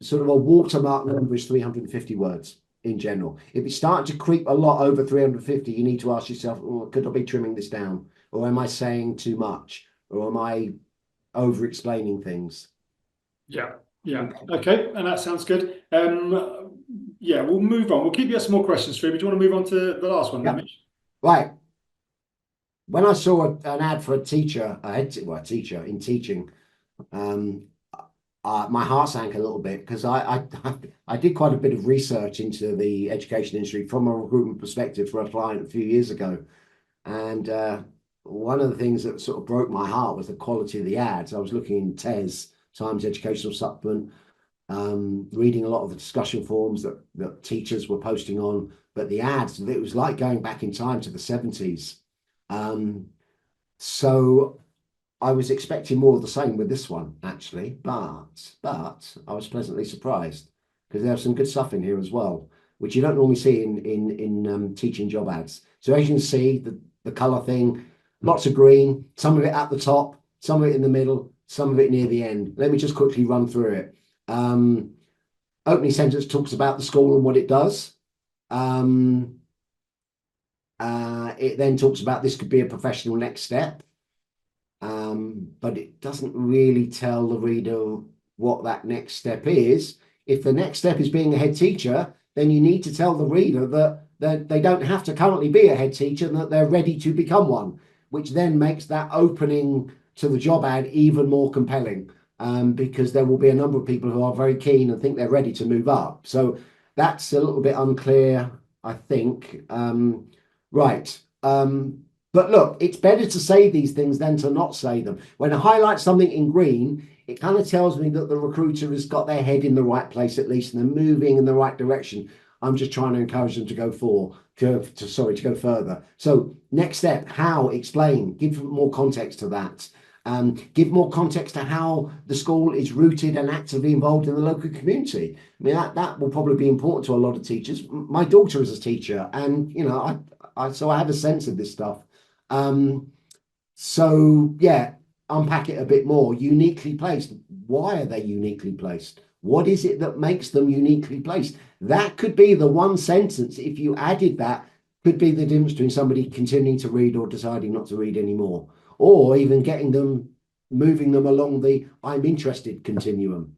sort of a watermark number, is 350 words in general. If it's starting to creep a lot over 350, you need to ask yourself, oh, could I be trimming this down? Or am I saying too much? Or am I over-explaining things? Yeah. Okay, and that sounds good. Yeah, we'll move on. We'll keep you some more questions through, but do you want to move on to the last one, Mitch? Right. When I saw an ad for a teacher, a teacher in teaching, my heart sank a little bit, because I did quite a bit of research into the education industry from a recruitment perspective for a client a few years ago. And one of the things that sort of broke my heart was the quality of the ads. I was looking in TES, Times Educational Supplement, reading a lot of the discussion forums that teachers were posting on, but the ads, it was like going back in time to the 70s. So I was expecting more of the same with this one, actually, but I was pleasantly surprised, because there's some good stuff in here as well, which you don't normally see in teaching job ads. So as you can see, the color thing, lots of green, some of it at the top, some of it in the middle, some of it near the end. Let me just quickly run through it. Opening sentence talks about the school and what it does. It then talks about this could be a professional next step. But it doesn't really tell the reader what that next step is. If the next step is being a head teacher, then you need to tell the reader that they don't have to currently be a head teacher and that they're ready to become one, which then makes that opening to the job ad even more compelling, because there will be a number of people who are very keen and think they're ready to move up. So that's a little bit unclear, I think. Right. But look, it's better to say these things than to not say them. When I highlight something in green, it kind of tells me that the recruiter has got their head in the right place, at least, and they're moving in the right direction. I'm just trying to encourage them to go further. So next step, how, explain, give more context to that. Give more context to how the school is rooted and actively involved in the local community. I mean, that will probably be important to a lot of teachers. My daughter is a teacher, and you know, so I have a sense of this stuff. So yeah, unpack it a bit more. Uniquely placed. Why are they uniquely placed? What is it that makes them uniquely placed? That could be the one sentence, if you added that, could be the difference between somebody continuing to read or deciding not to read anymore, or even moving them along the I'm interested continuum.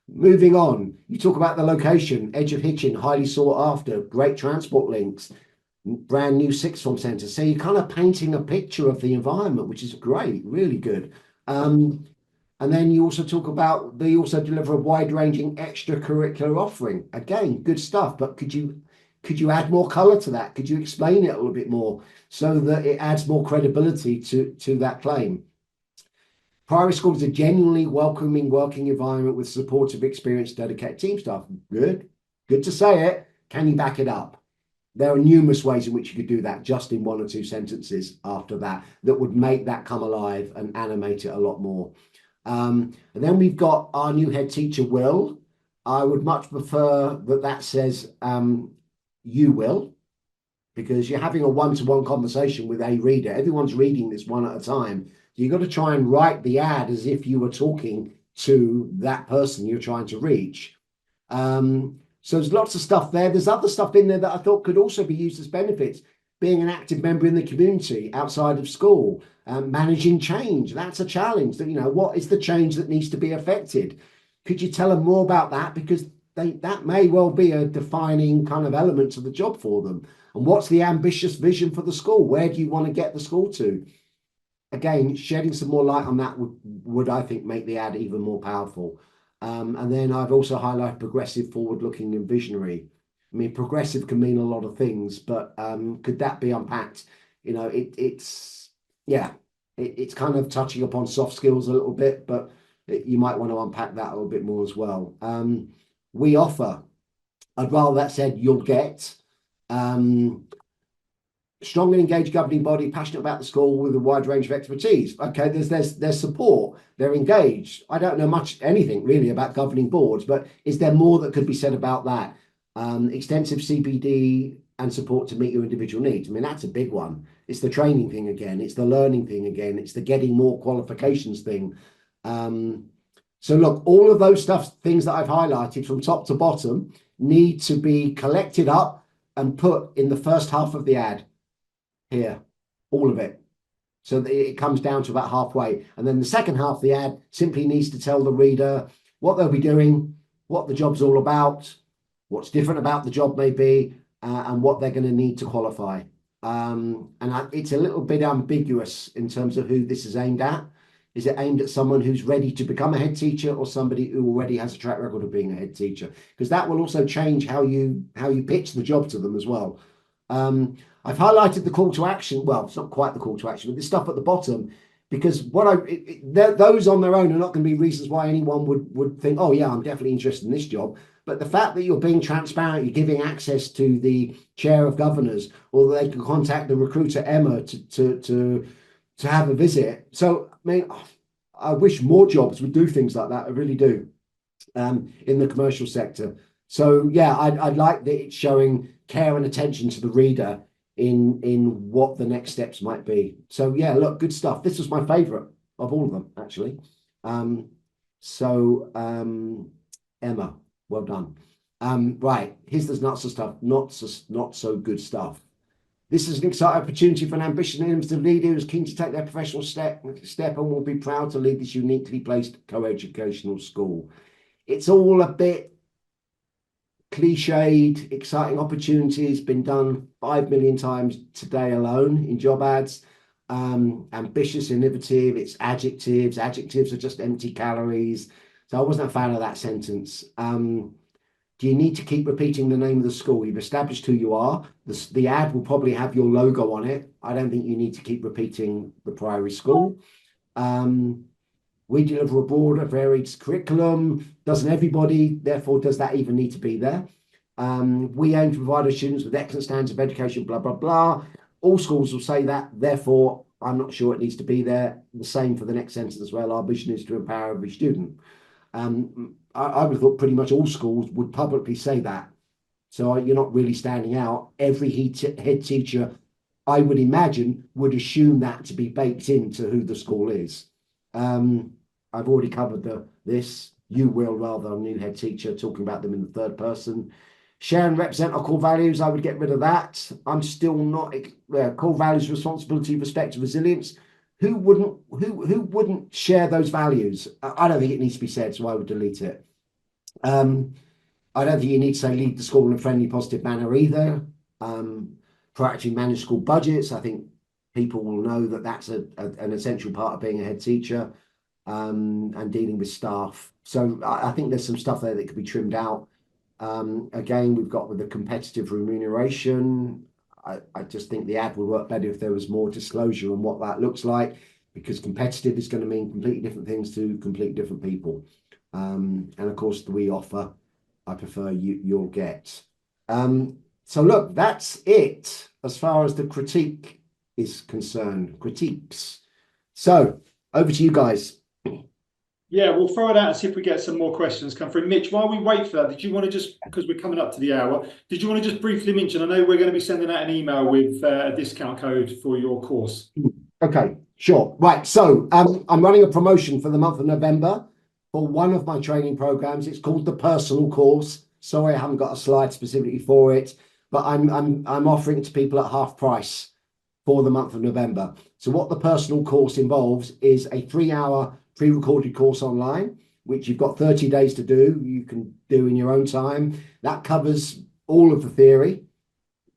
Moving on, you talk about the location, edge of Hitchin, highly sought after, great transport links, brand new sixth form centre. So you're kind of painting a picture of the environment, which is great, really good. And then you also talk about they also deliver a wide-ranging extracurricular offering. Again, good stuff. But could you add more color to that? Could you explain it a little bit more so that it adds more credibility to that claim? Priory School is a genuinely welcoming working environment with supportive, experienced, dedicated team staff. Good to say it. Can you back it up? There are numerous ways in which you could do that just in 1 or 2 sentences after that would make that come alive and animate it a lot more. And then we've got our new head teacher, Will. I would much prefer that says you will, because you're having a one-to-one conversation with a reader. Everyone's reading this one at a time. You've got to try and write the ad as if you were talking to that person you're trying to reach. So there's lots of stuff there. There's other stuff in there that I thought could also be used as benefits. Being an active member in the community outside of school, managing change. That's a challenge. That, what is the change that needs to be affected? Could you tell them more about that? Because that may well be a defining kind of element to the job for them. And what's the ambitious vision for the school? Where do you want to get the school to? Again, shedding some more light on that would I think, make the ad even more powerful. And then I've also highlighted progressive, forward-looking, and visionary. I mean, progressive can mean a lot of things, but could that be unpacked? It's kind of touching upon soft skills a little bit, but you might want to unpack that a little bit more as well. We offer. I'd rather that said you'll get. Strongly engaged governing body, passionate about the school with a wide range of expertise. Okay, there's support, they're engaged. I don't know anything really about governing boards, but is there more that could be said about that? Extensive CPD and support to meet your individual needs. I mean, that's a big one. It's the training thing again, it's the learning thing again, it's the getting more qualifications thing. So look, all of those things that I've highlighted from top to bottom need to be collected up and put in the first half of the ad. Here, all of it. So that it comes down to about halfway. And then the second half of the ad simply needs to tell the reader what they'll be doing, what the job's all about, what's different about the job may be, and what they're going to need to qualify. It's a little bit ambiguous in terms of who this is aimed at. Is it aimed at someone who's ready to become a head teacher or somebody who already has a track record of being a head teacher? Because that will also change how you pitch the job to them as well. I've highlighted the call to action. Well, it's not quite the call to action, but the stuff at the bottom, because those on their own are not going to be reasons why anyone would think, oh yeah, I'm definitely interested in this job. But the fact that you're being transparent, you're giving access to the chair of governors, or they can contact the recruiter Emma to have a visit. So I mean, I wish more jobs would do things like that. I really do, in the commercial sector. So yeah, I'd like that it's showing care and attention to the reader in what the next steps might be. So yeah, look, good stuff. This was my favorite of all of them, actually. Emma, well done. Right, here's the not so stuff, not so good stuff. This is an exciting opportunity for an ambitious and innovative leader who is keen to take their professional step and will be proud to lead this uniquely placed co-educational school. It's all a bit clichéd. Exciting opportunities, been done 5 million times today alone in job ads. Ambitious, innovative, it's adjectives. Adjectives are just empty calories. So I wasn't a fan of that sentence. Do you need to keep repeating the name of the school? You've established who you are. The ad will probably have your logo on it. I don't think you need to keep repeating the Priory School. We deliver a broader, varied curriculum. Doesn't everybody? Therefore, does that even need to be there? We aim to provide our students with excellent standards of education, blah, blah, blah. All schools will say that. Therefore, I'm not sure it needs to be there. The same for the next sentence as well. Our vision is to empower every student. I would have thought pretty much all schools would publicly say that. So you're not really standing out. Every head teacher, I would imagine, would assume that to be baked into who the school is. I've already covered this. You will, rather, a new head teacher, talking about them in the third person. Share and represent our core values. I would get rid of that. I'm still not core values: responsibility, respect, resilience. Who wouldn't share those values? I don't think it needs to be said, so I would delete it. I don't think you need to say lead the school in a friendly, positive manner either. Proactively manage school budgets. I think people will know that that's an essential part of being a head teacher. and dealing with staff. So I think there's some stuff there that could be trimmed out. Again, we've got with the competitive remuneration. I just think the ad would work better if there was more disclosure on what that looks like, because competitive is going to mean completely different things to completely different people. And of course, the we offer, I prefer you'll get. So look, that's it as far as the critique is concerned. Critiques. So over to you guys. Yeah, we'll throw it out and see if we get some more questions come through. Mitch, while we wait for that, did you want to just, because we're coming up to the hour, did you want to just briefly mention, I know we're going to be sending out an email with a discount code for your course. Okay, sure. Right. So I'm running a promotion for the month of November for one of my training programs. It's called the Personal Course. Sorry, I haven't got a slide specifically for it, but I'm offering it to people at half price for the month of November. So what the Personal Course involves is a 3-hour pre-recorded course online, which you've got 30 days to do. You can do in your own time. That covers all of the theory.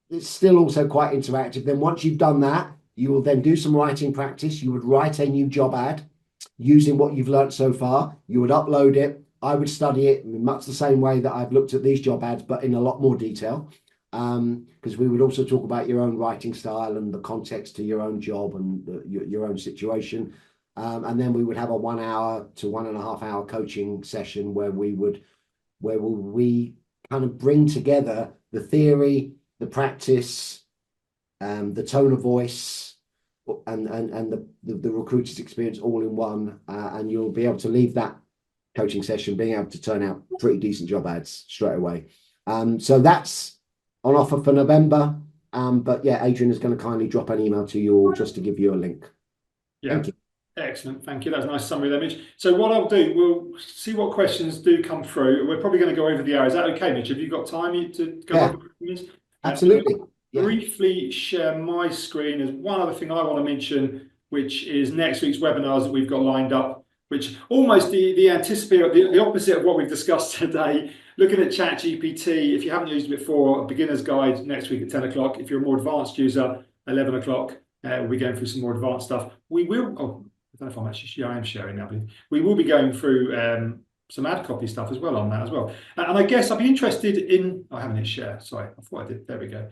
It's still also quite interactive. Then once you've done that, you will then do some writing practice. You would write a new job ad using what you've learned so far. You would upload it. I would study it in much the same way that I've looked at these job ads, but in a lot more detail. Because we would also talk about your own writing style and the context to your own job and your own situation. And then we would have a 1 hour to 1.5 hour coaching session where we kind of bring together the theory, the practice, the tone of voice, and the recruiter's experience all in one. And you'll be able to leave that coaching session being able to turn out pretty decent job ads straight away. So that's on offer for November. But yeah, Adrian is going to kindly drop an email to you all just to give you a link. Yeah. Thank you. Excellent, thank you. That's a nice summary there, Mitch. So what I'll do, we'll see what questions do come through. We're probably going to go over the hour. Is that okay, Mitch? Have you got time to go over this? Absolutely. Briefly share my screen as one other thing I want to mention, which is next week's webinars that we've got lined up, which almost the opposite of what we've discussed today. Looking at ChatGPT, if you haven't used it before, a beginner's guide next week at 10 o'clock. If you're a more advanced user, 11 o'clock. We'll be going through some more advanced stuff. We will, I don't know if I'm actually I am sharing that, but we will be going through some ad copy stuff as well on that as well. And I guess I'd be interested in, I haven't hit share, sorry, I thought I did, there we go.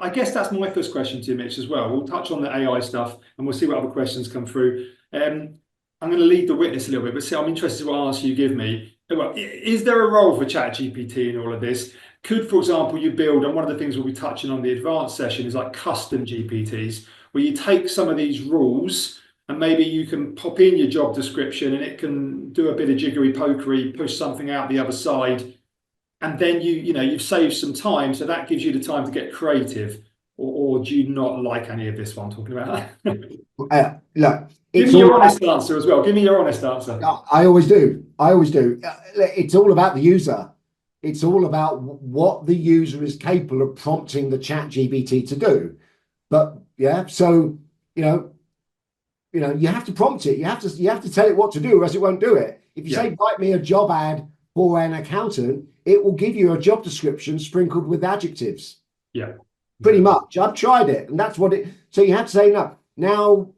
I guess that's my first question to you, Mitch, as well. We'll touch on the AI stuff and we'll see what other questions come through. I'm going to lead the witness a little bit, but see, I'm interested in what answer you give me. Well, is there a role for ChatGPT in all of this? Could, for example, you build, and one of the things we'll be touching on the advanced session is like custom GPTs, where you take some of these rules and maybe you can pop in your job description and it can do a bit of jiggery pokery, push something out the other side, and then you've saved some time, so that gives you the time to get creative. Or do you not like any of this one I'm talking about? Look, give me your honest answer as well. Give me your honest answer. I always do. It's all about the user. It's all about what the user is capable of prompting the ChatGPT to do. But yeah, so you have to prompt it. You have to tell it what to do, or else it won't do it. If you say, write me a job ad for an accountant, it will give you a job description sprinkled with adjectives. Yeah. Pretty much. I've tried it, and that's what it. So you have to say now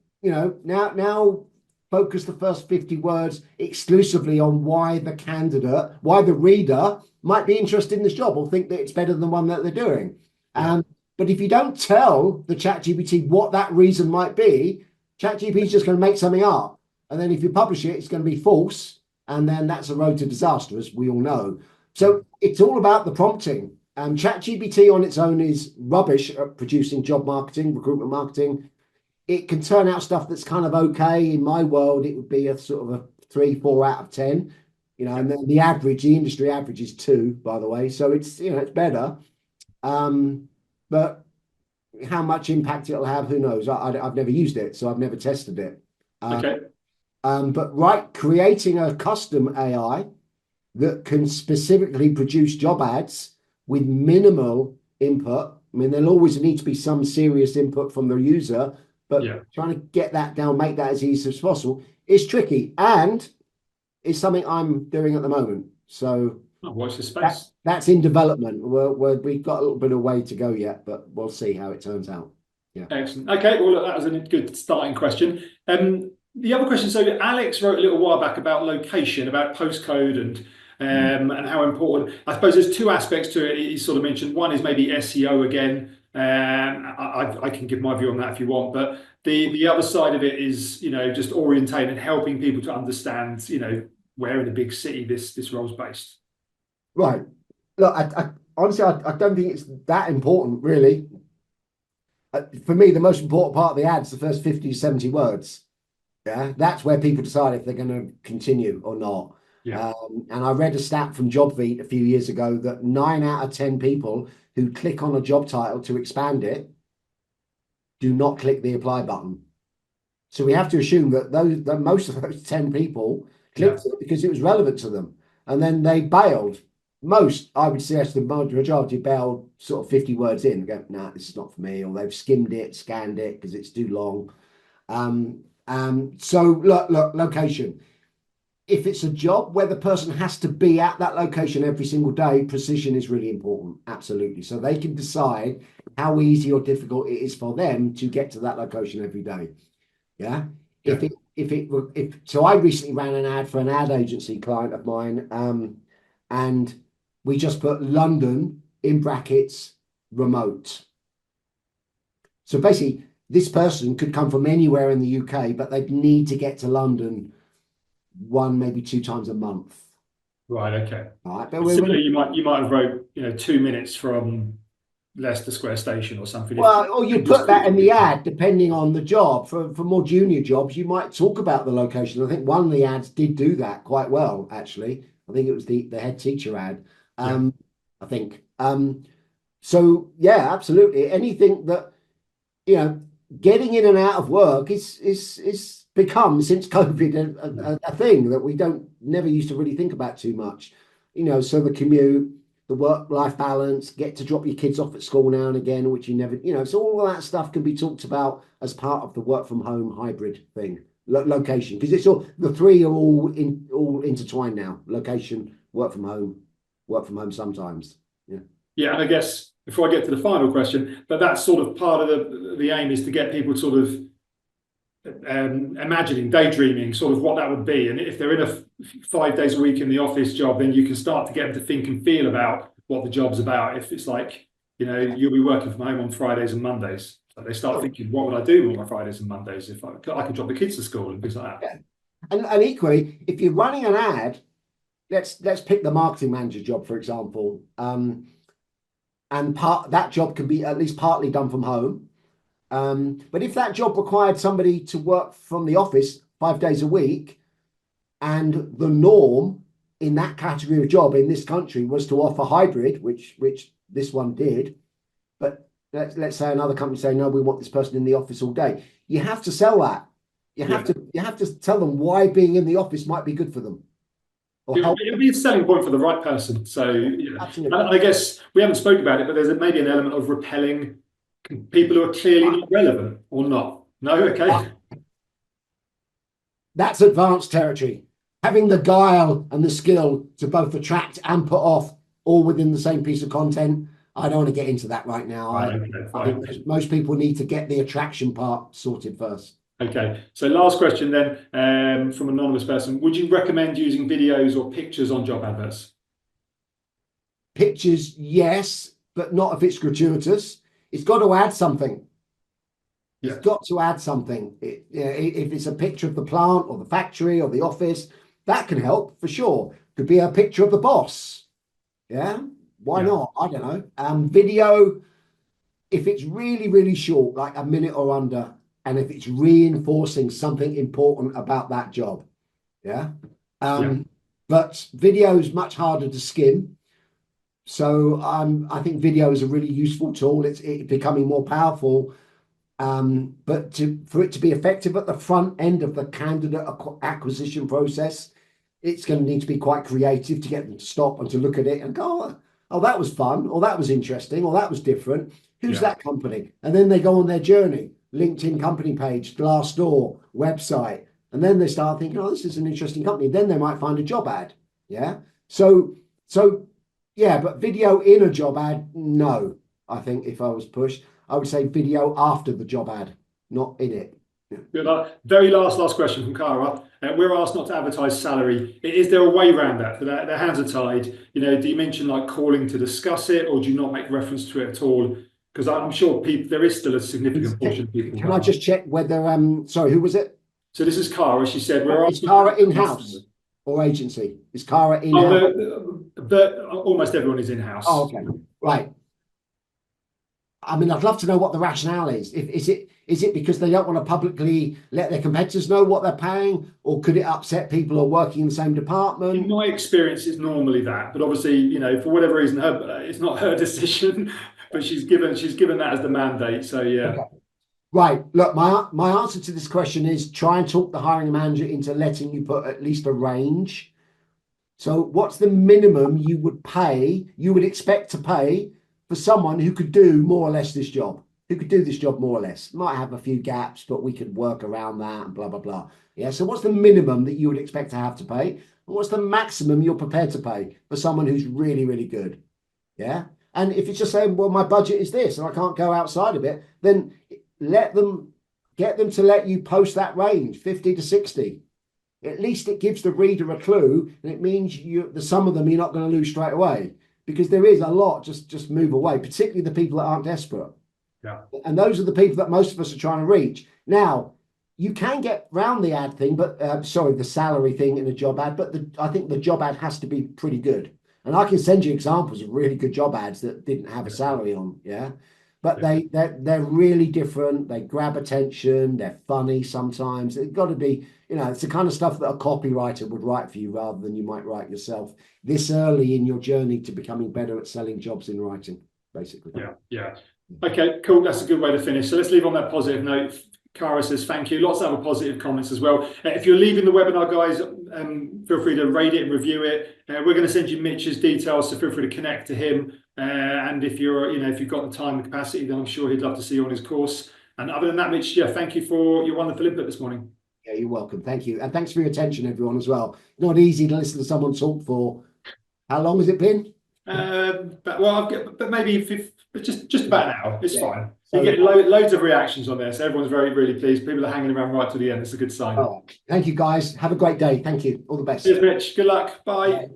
focus the first 50 words exclusively on why the reader might be interested in this job or think that it's better than the one that they're doing. But if you don't tell the ChatGPT what that reason might be, ChatGPT is just going to make something up. And then if you publish it, it's going to be false. And then that's a road to disaster, as we all know. So it's all about the prompting. ChatGPT on its own is rubbish at producing job marketing, recruitment marketing. It can turn out stuff that's kind of okay. In my world, it would be a sort of a 3-4 out of 10. And then the industry average is 2, by the way. So it's it's better. But how much impact it'll have, who knows? I've never used it, so I've never tested it. But creating a custom AI that can specifically produce job ads with minimal input. I mean, there'll always need to be some serious input from the user, but trying to get that down, make that as easy as possible, is tricky, and it's something I'm doing at the moment. So watch the space. That's in development. We've got a little bit of way to go yet, but we'll see how it turns out. Yeah. Excellent. Okay, well, that was a good starting question. The other question, so Alex wrote a little while back about location, about postcode and how important. I suppose there's two aspects to it. He sort of mentioned one is maybe SEO again. I can give my view on that if you want, but the other side of it is, you know, just orientating and helping people to understand, you know, where in a big city this role's based. Right. Look, I honestly, I don't think it's that important, really. For me, the most important part of the ad is the first 50 to 70 words. Yeah, that's where people decide if they're going to continue or not. Yeah. And I read a stat from JobVeet a few years ago that 9 out of 10 people who click on a job title to expand it do not click the apply button. So we have to assume that most of those 10 people clicked it because it was relevant to them, and then they bailed. Most, I would suggest, the majority bailed sort of 50 words in and go, nah, this is not for me, or they've skimmed it, scanned it because it's too long. So look, location. If it's a job where the person has to be at that location every single day, precision is really important. Absolutely. So they can decide how easy or difficult it is for them to get to that location every day. Yeah. So I recently ran an ad for an ad agency client of mine, and we just put London in brackets remote. So basically, this person could come from anywhere in the UK, but they'd need to get to London 1, maybe 2 times a month. Right. Okay. All right. But similarly, you might have wrote, you know, 2 minutes from Leicester Square Station or something. Well, or you put that in the ad, depending on the job. For more junior jobs, you might talk about the location. I think one of the ads did do that quite well, actually. I think it was the head teacher ad. I think. So yeah, absolutely. Anything that, you know, getting in and out of work is become, since COVID, a thing that we never used to really think about too much. You know, so the commute, the work-life balance, get to drop your kids off at school now and again, which you never, you know, so all of that stuff can be talked about as part of the work from home hybrid thing. Location, because it's all, the three are all intertwined now. Location, work from home sometimes. Yeah. Yeah, and I guess before I get to the final question, but that's sort of part of the aim is to get people sort of imagining, daydreaming, sort of what that would be. And if they're in a 5 days a week in the office job, then you can start to get them to think and feel about what the job's about. If it's like, you know, you'll be working from home on Fridays and Mondays, so they start thinking, what would I do on my Fridays and Mondays if I could drop the kids to school and things like that. Yeah. And equally, if you're running an ad, let's pick the marketing manager job, for example. And that job can be at least partly done from home. But if that job required somebody to work from the office 5 days a week, and the norm in that category of job in this country was to offer hybrid, which this one did, but let's say another company say, no, we want this person in the office all day. You have to sell that. You have to tell them why being in the office might be good for them. It'll be a selling point for the right person. So yeah. Absolutely. I guess we haven't spoken about it, but there's maybe an element of repelling people who are clearly not relevant or not. No, okay. That's advanced territory. Having the guile and the skill to both attract and put off, all within the same piece of content. I don't want to get into that right now. I think most people need to get the attraction part sorted first. Okay, so last question then, from an anonymous person. Would you recommend using videos or pictures on job adverts? Pictures, yes, but not if it's gratuitous. It's got to add something. Yeah. It's got to add something. If it's a picture of the plant or the factory or the office, that can help for sure. Could be a picture of the boss. Yeah, why not? I don't know. Video, if it's really, really short, like a minute or under, and if it's reinforcing something important about that job. Yeah. But video is much harder to skim. So I think video is a really useful tool. It's becoming more powerful. But for it to be effective at the front end of the candidate acquisition process, it's going to need to be quite creative to get them to stop and to look at it and go, oh, that was fun, or that was interesting, or that was different. Who's that company? And then they go on their journey. LinkedIn company page, Glassdoor, website. And then they start thinking, oh, this is an interesting company. Then they might find a job ad. Yeah. So yeah, but video in a job ad, no. I think if I was pushed, I would say video after the job ad, not in it. Good. Very last question from Cara. We're asked not to advertise salary. Is there a way around that? Their hands are tied. Do you mention like calling to discuss it, or do you not make reference to it at all? Because I'm sure there is still a significant portion of people. Can I just check whether sorry, who was it? So this is Cara. She said we're asking. Is Cara in-house or agency? Is Cara in-house? Almost everyone is in-house. Oh, okay. Right. I mean, I'd love to know what the rationale is. Is it because they don't want to publicly let their competitors know what they're paying, or could it upset people who are working in the same department? In my experience, it's normally that, but obviously, for whatever reason, it's not her decision, but she's given that as the mandate. So yeah. Okay. Right. Look, my answer to this question is try and talk the hiring manager into letting you put at least a range. So, what's the minimum you would expect to pay for someone who could do more or less this job? Who could do this job more or less? Might have a few gaps, but we could work around that and blah, blah, blah. Yeah. So what's the minimum that you would expect to have to pay? And what's the maximum you're prepared to pay for someone who's really, really good? Yeah. And if it's just saying, well, my budget is this and I can't go outside of it, then get them to let you post that range, 50 to 60. At least it gives the reader a clue, and it means some of them you're not going to lose straight away, because there is a lot just move away, particularly the people that aren't desperate. Yeah. And those are the people that most of us are trying to reach. Now, you can get around the ad thing, but the salary thing in a job ad, but I think the job ad has to be pretty good. And I can send you examples of really good job ads that didn't have a salary on, yeah. But they're really different. They grab attention. They're funny sometimes. It's got to be, it's the kind of stuff that a copywriter would write for you rather than you might write yourself this early in your journey to becoming better at selling jobs in writing, basically. Yeah. Okay, cool. That's a good way to finish. So let's leave on that positive note. Cara says, thank you. Lots of other positive comments as well. If you're leaving the webinar, guys, feel free to rate it and review it. We're going to send you Mitch's details, so feel free to connect to him. And if you've got the time and capacity, then I'm sure he'd love to see you on his course. And other than that, Mitch, thank you for your wonderful input this morning. Yeah, you're welcome. Thank you. And thanks for your attention, everyone, as well. Not easy to listen to someone talk for. How long has it been? But maybe just about an hour. It's fine. You get loads of reactions on there, so everyone's very, really pleased. People are hanging around right to the end. It's a good sign. Oh, thank you, guys. Have a great day. Thank you. All the best. Cheers, Mitch. Good luck. Bye. Bye.